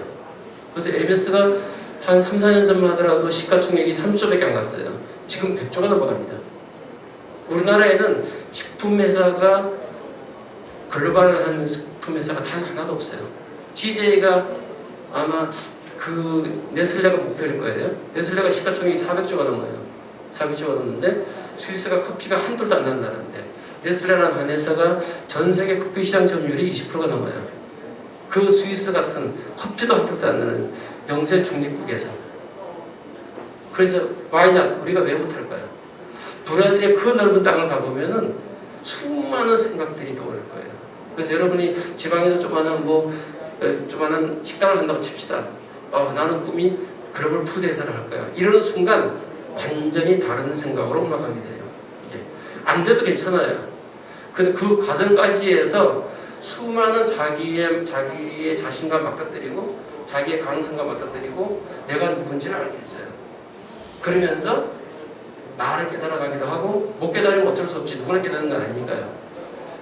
A: 그래서 에르메스가 한 3, 4년 전만 하더라도 시가총액이 3조밖에 안 갔어요. 지금 100조가 넘어갑니다. 우리나라에는 식품 회사가 글로벌한 식품 회사가 단 하나도 없어요. CJ가 아마 그 네슬레가 목표일 거예요. 네슬레가 시가총액이 400조가 넘어요. 400조가 넘는데 스위스가 커피가 한둘도 안 난다는데 네슬레라는 한 회사가 전 세계 커피 시장 점유율이 20%가 넘어요. 그 스위스 같은 커피도 한 턱도 안 나는 영세 중립국에서. 그래서 와이낫 우리가 왜 못할까요? 브라질의 그 넓은 땅을 가보면은 수많은 생각들이 떠오를 거예요. 그래서 여러분이 지방에서 조그마한 식당을 한다고 칩시다. 나는 꿈이 글로벌 푸드 회사를 할 거야. 이러는 순간 완전히 다른 생각으로 올라가게 돼요. 이게 안 돼도 괜찮아요. 근데 그 과정까지 해서 수많은 자기의 자신감 맞닥뜨리고 자기의 가능성과 맞닥뜨리고 내가 누군지를 알게 해줘요. 그러면서 나를 깨달아가기도 하고 못 깨달으면 어쩔 수 없지. 누구나 깨닫는 건 아니니까요.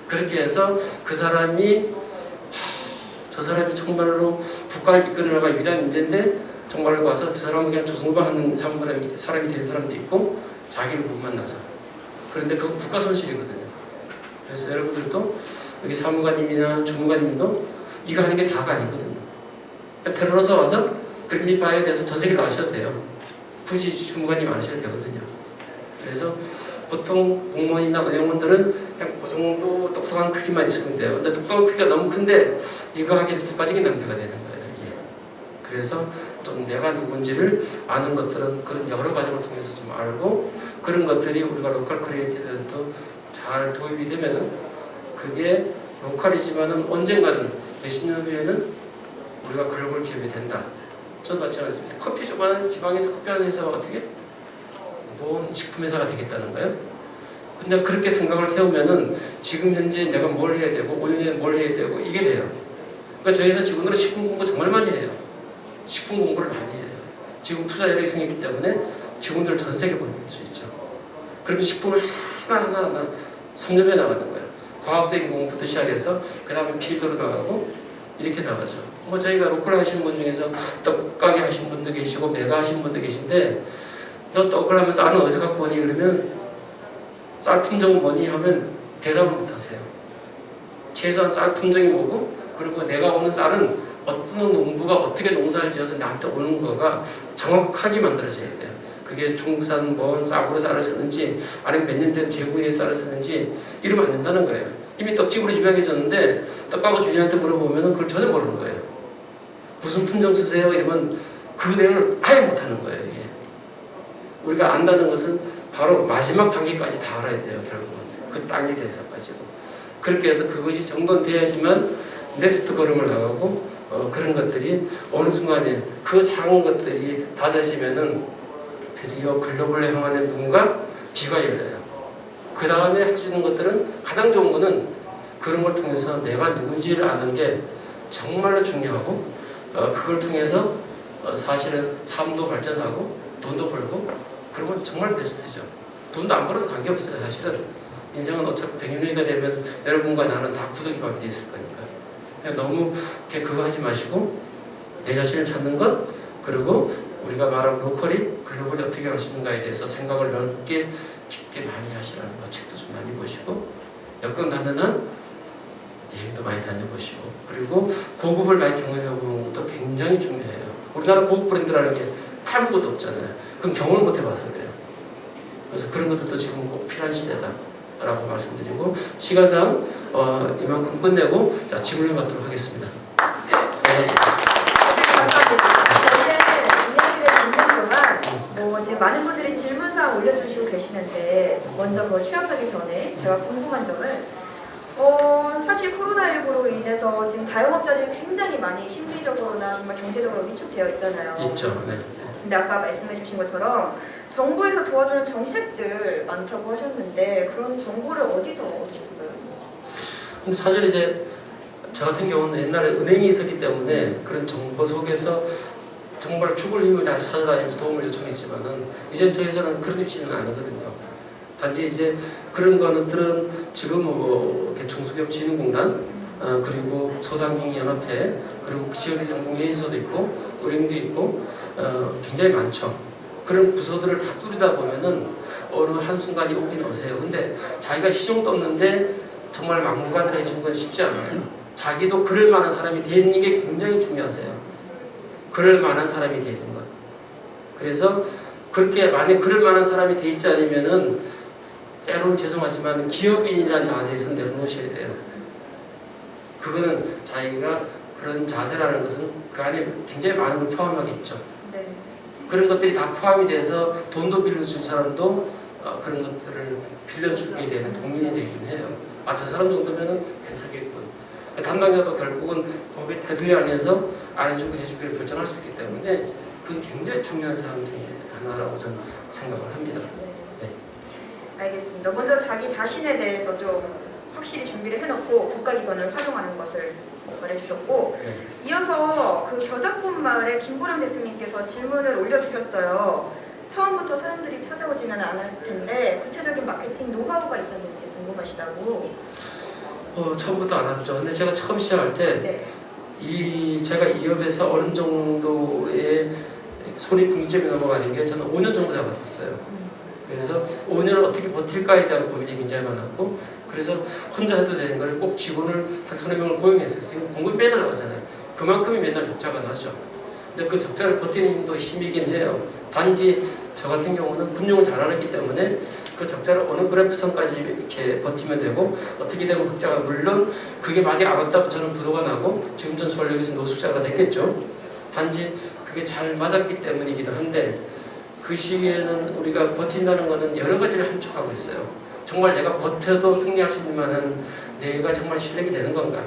A: 그렇게 해서 그 사람이 저 사람이 정말로 국가를 이끌어 나갈 위대한 인재인데 정말로 와서 그 사람은 그냥 조성과하는 사람이 된 사람도 있고 자기를 못 만나서. 그런데 그건 국가 손실이거든요. 그래서 여러분들도 여기 사무관님이나 주무관님도 이거 하는 게 다가 아니거든요. 테러로서 와서 그림미파에 대해서 전 세계를 아셔도 돼요. 굳이 주무관님 안 하셔도 되거든요. 그래서 보통 공무원이나 은행원들은 그냥 그 정도 똑똑한 크기만 있으면 돼요. 근데 똑똑한 크기가 너무 큰데 이거 하기에 국가적인 낭비가 되는 거예요. 예. 그래서 좀 내가 누군지를 아는 것들은 그런 여러 과정을 통해서 좀 알고 그런 것들이 우리가 로컬 크리에이티브한테도 잘 도입이 되면은 그게 로컬이지만은 언젠가는 몇십 년 후에는 우리가 글로벌 기업이 된다. 저도 마찬가지입니다. 커피 조그마한 지방에서 커피하는 회사가 어떻게 뭔 식품회사가 되겠다는 거예요? 근데 그렇게 생각을 세우면은 지금 현재 내가 뭘 해야 되고 5년에 뭘 해야 되고 이게 돼요. 그러니까 저희 회사 직원들은 식품 공부 정말 많이 해요. 식품 공부를 많이 해요. 지금 투자 여력이 생겼기 때문에 직원들을 전 세계 보낼 수 있죠. 그러면 식품을 하나하나 3년에 나가는 거예요. 과학적인 공부부터 시작해서 그 다음에 필드로 나가고 이렇게 나가죠. 뭐 저희가 로컬 하시는 분 중에서 떡가게 하시는 분도 계시고 매가 하시는 분도 계신데 너 떡을 하면 쌀은 어디서 갖고 오니? 그러면 쌀 품종은 뭐니? 하면 대답을 못 하세요. 최소한 쌀 품종이 뭐고 그리고 내가 오는 쌀은 어떤 농부가 어떻게 농사를 지어서 나한테 오는 거가 정확하게 만들어져야 돼요. 그게 중국산 뭐 쌀으로 쌀을 쓰는지 아니면 몇 년 된 제국의 쌀을 쓰는지 이러면 안 된다는 거예요. 이미 떡집으로 유명해졌는데 떡가게 주인한테 물어보면 그걸 전혀 모르는 거예요. 무슨 품종 쓰세요? 이러면 그 내용을 아예 못하는 거예요. 이게. 우리가 안다는 것은 바로 마지막 단계까지 다 알아야 돼요. 결국은 그 땅에 대해서까지도. 그렇게 해서 그것이 정돈돼야지만 넥스트 걸음을 나가고 그런 것들이 어느 순간에 그 작은 것들이 다져지면은 드디어 글로벌을 향하는 눈과 귀가 열려요. 그 다음에 할 수 있는 것들은 가장 좋은 거는 그런 걸 통해서 내가 누군지를 아는 게 정말로 중요하고 그걸 통해서 사실은 삶도 발전하고 돈도 벌고 그러면 정말 베스트죠. 돈도 안 벌어도 관계없어요. 사실은 인생은 어차피 100년이가 되면 여러분과 나는 다 구더기밥이 돼 있을 거니까 그냥 너무 그거 하지 마시고 내 자신을 찾는 것 그리고 우리가 말하는 로컬이 글로벌이 어떻게 할 수 있는가에 대해서 생각을 넓게 깊게 많이 하시라는 거 책도 좀 많이 보시고 여건 가능한 여행도 많이 다녀보시고 그리고 고급을 많이 경험해보는 것도 굉장히 중요해요. 우리나라 고급 브랜드라는 게 아무것도 없잖아요. 그건 경험을 못 해봐서 그래요. 그래서 그런 것들도 지금 꼭 필요한 시대다라고 말씀드리고 시간상 이만큼 끝내고 자 질문을 받도록 하겠습니다.
B: 지금 많은 분들이 질문사항 올려주시고 계시는데 먼저 그걸 취합하기 전에 제가 궁금한 점은 사실 코로나19로 인해서 지금 자영업자들이 굉장히 많이 심리적으로나 정말 경제적으로 위축되어 있잖아요.
A: 있죠. 네.
B: 근데 아까 말씀해 주신 것처럼 정부에서 도와주는 정책들 많다고 하셨는데 그런 정보를 어디서 얻으셨어요?
A: 근데 사실 이제 저 같은 경우는 옛날에 은행이 있었기 때문에 그런 정보 속에서 정말 죽을 힘을 다시 찾아다니면서 도움을 요청했지만은 이제 저에서는 그런 입지는 아니거든요. 단지 이제 그런 거는 지금 뭐 중소기업진흥공단 그리고 소상공인연합회 그리고 지역에서 공예인소도 있고 은행도 있고 굉장히 많죠. 그런 부서들을 다 뚫리다 보면은 어느 한순간이 오긴 오세요. 근데 자기가 시종도 없는데 정말 막무가내로 해주는 건 쉽지 않아요. 자기도 그럴 만한 사람이 되는 게 굉장히 중요하세요. 그럴 만한 사람이 되는 것. 그래서 그렇게 만약 그럴 만한 사람이 돼 있지 않으면은 때로는 죄송하지만 기업인이라는 자세에서 내려놓으셔야 돼요. 그거는 자기가 그런 자세라는 것은 그 안에 굉장히 많은 걸 포함하게 있죠.
B: 네.
A: 그런 것들이 다 포함이 돼서 돈도 빌려줄 사람도 그런 것들을 빌려주게 되는 동인이 되긴 해요. 저 사람 정도면은 괜찮겠군. 담당자도 결국은 법의 테두리 안에서 안 해주고 해주기를 결정할 수 있기 때문에 그건 굉장히 중요한 사항 중에 하나라고 저는 생각을 합니다.
B: 네. 알겠습니다. 먼저 자기 자신에 대해서 좀 확실히 준비를 해놓고 국가기관을 활용하는 것을 말해주셨고
A: 네.
B: 이어서 그 겨자꽃 마을에 김보람 대표님께서 질문을 올려주셨어요. 처음부터 사람들이 찾아오지는 않았을 텐데 구체적인 마케팅 노하우가 있었는지 궁금하시다고.
A: 처음부터 안 왔죠. 근데 제가 처음 시작할 때
B: 네.
A: 제가 이 업에서 어느 정도의 손익분기점이 넘어가는 게 저는 5년 정도 잡았었어요. 그래서 5년을 어떻게 버틸까에 대한 고민이 굉장히 많았고 그래서 혼자 해도 되는 걸 꼭 직원을 한 3-4명을 고용했어요. 지금 공급이 빼달라고 하잖아요. 그만큼이 맨날 적자가 나죠. 근데 그 적자를 버티는 힘도 힘이긴 해요. 단지 저 같은 경우는 금융을 잘 안 했기 때문에 그 적자를 어느 그래프선까지 이렇게 버티면 되고 어떻게 되면 흑자가 물론 그게 많이 안 왔다면 저는 부도가 나고 지금 전 서울역에서 노숙자가 됐겠죠. 단지 그게 잘 맞았기 때문이기도 한데 그 시기에는 우리가 버틴다는 거는 여러 가지를 함축하고 있어요. 정말 내가 버텨도 승리할 수 있는 만한 내가 정말 실력이 되는 건가에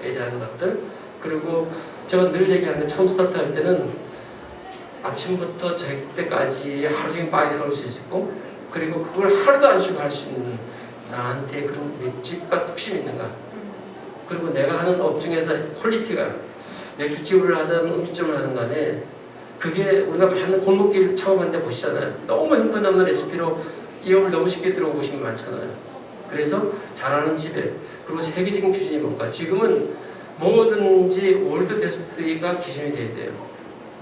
A: 대한 것들 그리고 제가 늘 얘기하는 게 처음 스타트할 때는 아침부터 저녁 때까지 하루 종일 바에 서올 수 있었고 그리고 그걸 하루도 안 쉬고 할 수 있는 나한테 그런 맷집과 뚝심이 있는가 그리고 내가 하는 업 중에서 퀄리티가 맥주집을 하든 음식점을 하든 간에 그게 우리가 많은 골목길 창업하는데 보시잖아요. 너무 형편없는 레시피로 이 업을 너무 쉽게 들어오신 게 많잖아요. 그래서 잘하는 집에 그리고 세계적인 기준이 뭔가 지금은 뭐든지 월드 베스트가 기준이 돼야 돼요.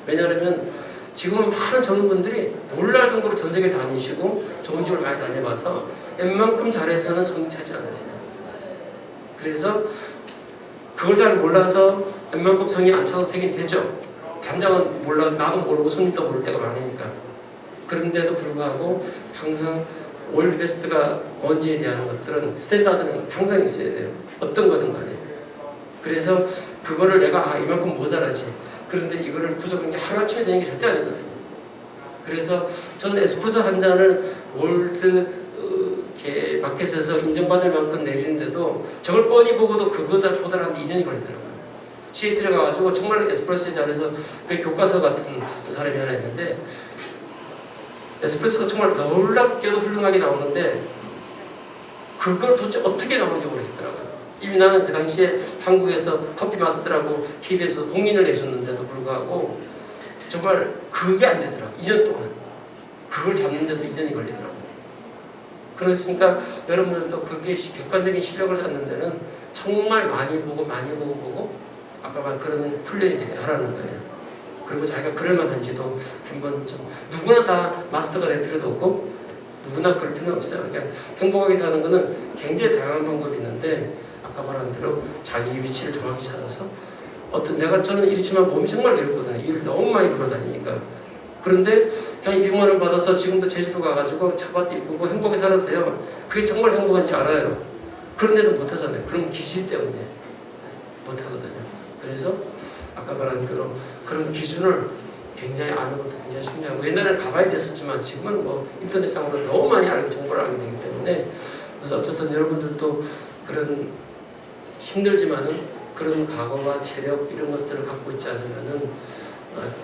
A: 왜냐하면 지금은 많은 젊은 분들이 놀랄 정도로 전 세계 다니시고 좋은 집을 많이 다녀봐서 웬만큼 잘해서는 성공하지 않으세요. 그래서 그걸 잘 몰라서 웬만큼 성의 안 차도 되긴 되죠. 단장은 몰라, 나도 모르고 손님도 모를 때가 많으니까. 그런데도 불구하고 항상 월드 베스트가 뭔지에 대한 것들은 스탠다드는 항상 있어야 돼요. 어떤 거든 간에. 그래서 그거를 내가 이만큼 모자라지. 그런데 이거를 부족한 게 하루아침에 되는 게 절대 아니거든요. 그래서 저는 에스프레소 한 잔을 월드 마켓에서 인정받을 만큼 내리는데도 저걸 뻔히 보고도 그거다 도달하는데 2년이 걸리더라고요. 시애틀에 가가지고 정말 에스프레소에 잘해서 그 교과서 같은 사람이 하나 있는데 에스프레소가 정말 놀랍게도 훌륭하게 나오는데 그걸 도대체 어떻게 나오는지 모르겠더라고요. 이미 나는 그 당시에 한국에서 커피 마스터라고 TV에서 공인을 내줬는데도 불구하고 정말 그게 안 되더라고요. 2년 동안. 그걸 잡는데도 2년이 걸리더라고요. 그렇으니까 여러분들도 그게 객관적인 실력을 찾는 데는 정말 많이 보고 아까 말 그런 훈련이 하라는 거예요. 그리고 자기가 그럴 만한지도 한번 좀 누구나 다 마스터가 될 필요도 없고 누구나 그럴 필요는 없어요. 그냥 행복하게 사는 거는 굉장히 다양한 방법이 있는데 아까 말한 대로 자기 위치를 정확히 찾아서 저는 이렇지만 몸이 정말 괴롭거든요. 일을 너무 많이 돌아다니니까. 그런데 그냥 입양만을 받아서 지금도 제주도 가가지고 차밭 입고 행복하게 살아도 돼요. 그게 정말 행복한지 알아요. 그런데도 못하잖아요. 그럼 기질 때문에 못하거든요. 그래서 아까 말한 대로 그런 기준을 굉장히 아는 것도 굉장히 중요하고 옛날에는 가봐야 됐었지만 지금은 뭐 인터넷상으로 너무 많이 정보를 알게 되기 때문에 그래서 어쨌든 여러분들도 그런 힘들지만은 그런 과거와 체력 이런 것들을 갖고 있지 않으면은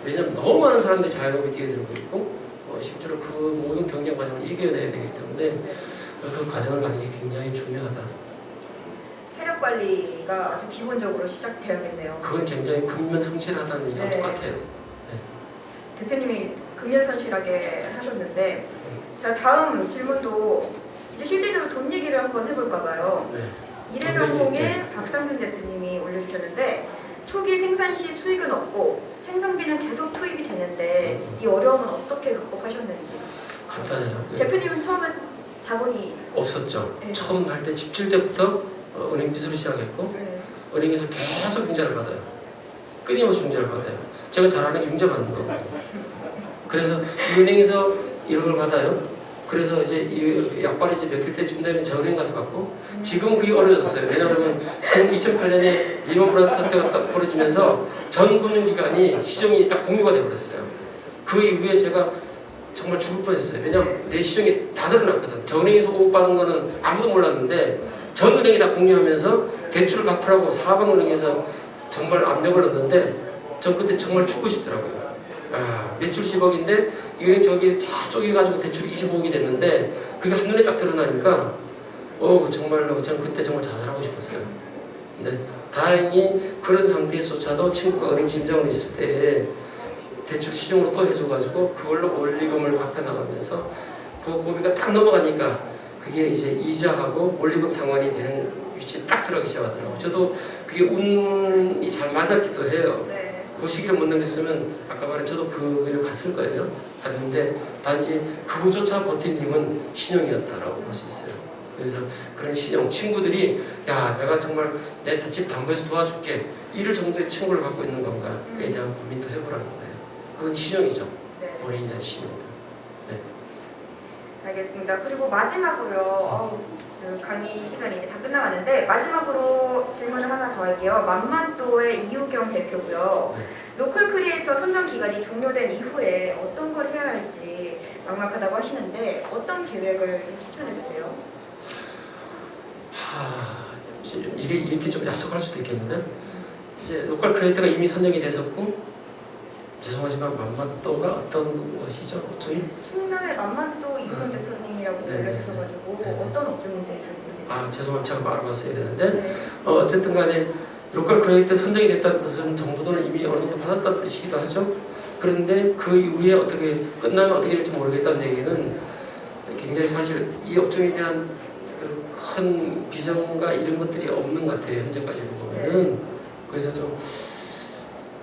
A: 왜냐면 너무 많은 사람들이 자영업에 뛰어들고 있고 실제로 그 모든 경쟁 과정을 이겨내야 되기 때문에 그 과정을 가는 게 굉장히 중요하다.
B: 체력 관리가 아주 기본적으로 시작되어야겠네요.
A: 그건 굉장히 근면성실하다는 얘기랑 똑같아요.
B: 대표님이 근면성실하게 하셨는데 자 다음 질문도 이제 실제적으로 돈 얘기를 한번 해볼까 봐요. 이래전공의 박상균 대표님이 올려주셨는데 초기 생산 시 수익은 없고 생산비는 계속 투입이 되는데 이 어려움은 어떻게 극복하셨는지.
A: 간단해요.
B: 대표님은 처음엔 자본이
A: 없었죠.
B: 네.
A: 처음 할 때 집질 때부터 은행 빚으로 시작했고 은행에서 계속 융자를 받아요. 끊임없이 융자를 받아요. 제가 잘하는 게 융자 받는 거거든요. 그래서 이 은행에서 이런 걸 받아요. 그래서 이제 이 약발이 이제 몇 개 때쯤 되면 저 은행 가서 받고 지금은 그게 어려졌어요. 왜냐하면 2008년에 리먼 브라더스 사태가 딱 벌어지면서 전 금융기관이 시중이 딱 공유가 돼버렸어요. 그 이후에 제가 정말 죽을 뻔했어요. 왜냐하면 내 시중이 다 드러났거든. 저 은행에서 오고받은 거는 아무도 몰랐는데 전 은행이 다 공유하면서 대출을 갚으라고 사방은행에서 정말 압력을 넣었는데 전 그때 정말 죽고 싶더라고요. 매출 10억인데 이 은행 저기 다 쪼개가지고 대출이 25억이 됐는데 그게 한눈에 딱 드러나니까 정말로 저는 그때 정말 자살하고 싶었어요. 근데 다행히 그런 상태에서조차도 친구가 은행 짐장을 있을 때 대출 시중으로 또 해줘가지고 그걸로 원리금을 갚아나가면서 그 고비가 딱 넘어가니까 그게 이제 이자하고 원리금 상환이 되는 위치에 딱 들어가기 시작하더라고요. 저도 그게 운이 잘 맞았기도 해요. 그 시기를 못 넘겼으면 아까 말한 저도 그 길을 갔을 거예요. 갔는데 단지 그거조차 버틴 힘은 신용이었다라고 볼 수 있어요. 그래서 그런 신용, 친구들이 야 내가 정말 내 집 담보에서 도와줄게 이럴 정도의 친구를 갖고 있는 건가에 대한 고민도 해보라는 거예요. 그건 신용이죠. 본인에 대한 신용도.
B: 알겠습니다. 그리고 마지막으로요. 그 강의 시간이 이제 다 끝나가는데 마지막으로 질문을 하나 더 할게요. 만만또의 이우경 대표고요. 로컬 크리에이터 선정 기간이 종료된 이후에 어떤 걸 해야 할지 막막하다고 하시는데 어떤 계획을 좀 추천해 주세요.
A: 이게 이렇게 좀 야속할 수도 있겠는데 이제 로컬 크리에이터가 이미 선정이 됐었고 죄송하지만 만만또가 어떤 것이죠? 저희
B: 충남의 만만또 이우경 대표님이라고 알려주셔가지고 어떤 업종인지 잘 모르겠네요.
A: 죄송합니다. 제가 말아봤어야 되는데 어쨌든 간에 로컬 크리에이터 선정이 됐다는 뜻은 정부 돈을 이미 어느 정도 받았다는 뜻이기도 하죠. 그런데 그 이후에 어떻게 끝나면 어떻게 될지 모르겠다는 얘기는 굉장히 사실 이 업종에 대한 큰 비전과 이런 것들이 없는 것 같아요. 현재까지도 보면은. 그래서 좀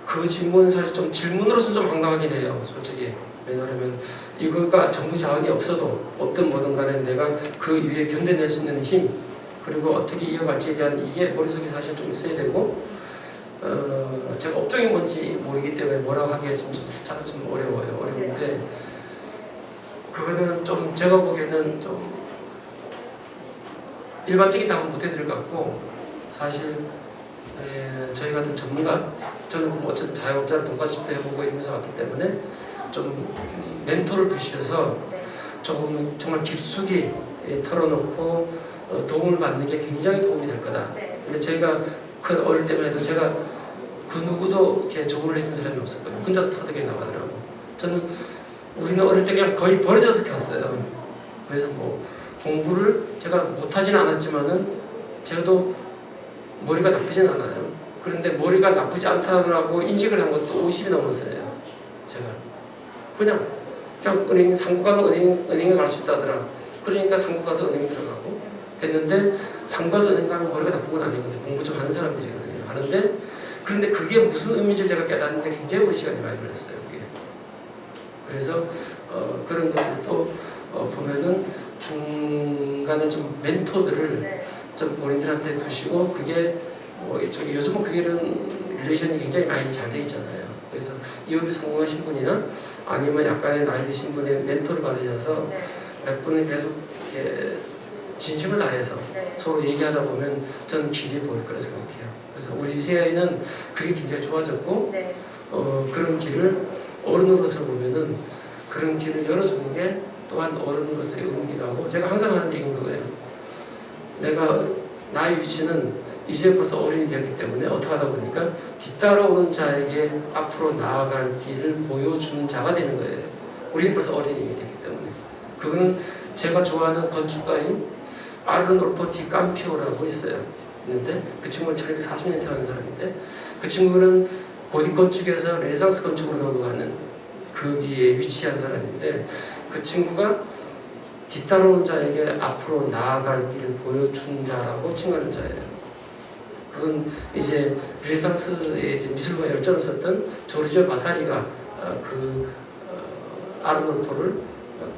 A: 그 질문은 사실 좀 질문으로서는 좀 황당하긴 해요. 솔직히. 왜냐하면 이거가 정부 자원이 없어도 없든 뭐든 간에 내가 그 위에 견뎌낼 수 있는 힘 그리고 어떻게 이어갈지에 대한 이게 머릿속에 사실 좀 있어야 되고 제가 업종이 뭔지 모르기 때문에 뭐라고 하기가 좀 살짝 좀 어려운데 그거는 좀 제가 보기에는 좀 일반적인 답은 못 해드릴 것 같고 사실 저희 같은 전문가 저는 뭐 어쨌든 자영업자를 돈가스집도 해보고 이러면서 왔기 때문에 좀 멘토를 두셔서 조금 정말 깊숙이 털어놓고 도움을 받는 게 굉장히 도움이 될 거다. 근데 제가 그 어릴 때만 해도 제가 그 누구도 이렇게 조언을 해준 사람이 없었거든요. 혼자서 타덕에 나가더라고. 저는 우리는 어릴 때 그냥 거의 버려져서 켰어요. 그래서 뭐 공부를 제가 못하지는 않았지만은 저도 머리가 나쁘진 않아요. 그런데 머리가 나쁘지 않다고 인식을 한 것도 50이 넘어서예요. 제가 그냥 은행 상고 가면 은행에 갈 수 있다더라. 그러니까 상고 가서 은행 들어가고 됐는데 상고 가서 은행 가면 머리가 나쁜 건 아니거든요. 공부 좀 하는 사람들이거든요. 하는데 그런데 그게 무슨 의미인지 제가 깨닫는데 굉장히 오랜 시간이 많이 걸렸어요. 그게. 그래서 그런 것들도 보면은 중간에 좀 멘토들을 좀 본인들한테 두시고 그게 뭐 요즘은 그게는 릴레이션이 굉장히 많이 잘 돼 있잖아요. 그래서 이업이 성공하신 분이나 아니면 약간의 나이 드신 분의 멘토를 받으셔서 몇 분을 계속 이렇게 진심을 다해서 서로 얘기하다 보면 저는 길이 보일 거라 생각해요. 그래서 우리 세아이는 그게 굉장히 좋아졌고 그런 길을 어른으로서 보면은 그런 길을 열어주는 게 또한 어른으로서의 의무이기도 하고 제가 항상 하는 얘기인 거예요. 내가 나의 위치는 이제 벌써 어른이 되었기 때문에 어떻게 하다 보니까 뒤따라오는 자에게 앞으로 나아갈 길을 보여주는 자가 되는 거예요. 우리는 벌써 어른이 됐기 때문에. 그거는 제가 좋아하는 건축가인 아르놀포 디 캄피오라고 있어요. 있는데 그 친구는 1940년대 태어난 사람인데 그 친구는 고딕 건축에서 르네상스 건축으로 넘어가는 거기에 위치한 사람인데 그 친구가 뒤따라오는 자에게 앞으로 나아갈 길을 보여준 자라고 칭하는 자예요. 그건 이제 르네상스의 이제 미술과 열정을 썼던 조르지오 바사리가 아르놀포를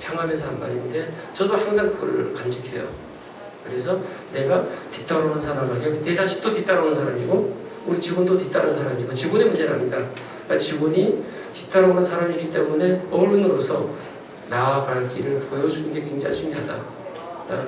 A: 평하면서 한 말인데 저도 항상 그걸 간직해요. 그래서 내가 뒤따라오는 사람에게 내 자식도 뒤따라오는 사람이고 우리 직원도 뒤따르는 사람이고 직원의 문제는 아니다. 그러니까 직원이 뒤따라오는 사람이기 때문에 어른으로서 나아갈 길을 보여주는 게 굉장히 중요하다.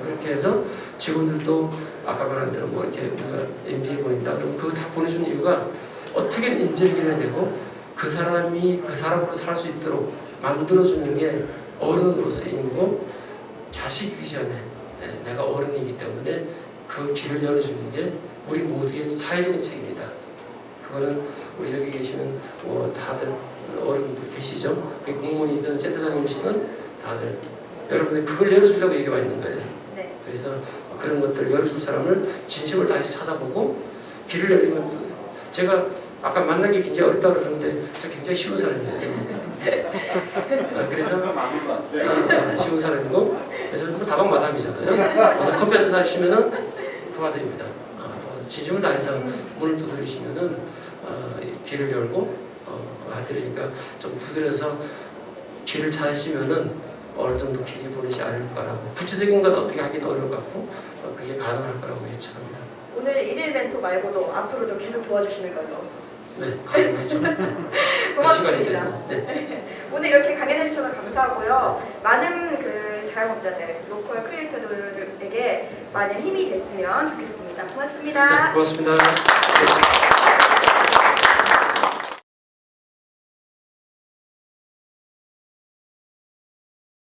A: 그렇게 해서 직원들도 아까 말한 대로 뭐 이렇게 우리가 MBA 보낸다 그러면 그거 다 보내주는 이유가 어떻게 인재를 길러내고 그 사람이 그 사람으로 살 수 있도록 만들어주는 게 어른으로서의 임무고 자식이기 전에 내가 어른이기 때문에 그 길을 열어주는 게 우리 모두의 사회적인 책임이다. 그거는 우리 여기 계시는 다들 어른들 계시죠? 공무원이든 센터장님이시든 다들 여러분이 그걸 열어주려고 여기 와 있는 거예요. 그래서 그런 것들을 열어줄 사람을 진심을 다시 찾아보고 길을 열리면 제가 아까 만난 게 굉장히 어렵다고 그러는데 저 굉장히 쉬운 사람이에요. 그래서 쉬운 사람이고 그래서 뭐 다방 마담이잖아요. 그래서 커피 한 잔 사주시면은 도와드립니다. 진심을 다해서 문을 두드리시면은 길을 열고 와드리니까 좀 두드려서 길을 찾으시면은 어느 정도 길이 보이지 않을까라고 구체적인 건 어떻게 하긴 어려울 것 같고 그게 가능할 거라고 예측합니다.
B: 오늘 일일 멘토 말고도 앞으로도 계속 도와주시는 걸로.
A: 네, 가능하죠.
B: 고맙습니다. 오늘 이렇게 강연해 주셔서 감사하고요. 많은 그 자영업자들, 로컬 크리에이터들에게 많은 힘이 됐으면 좋겠습니다. 고맙습니다.
A: 네, 고맙습니다.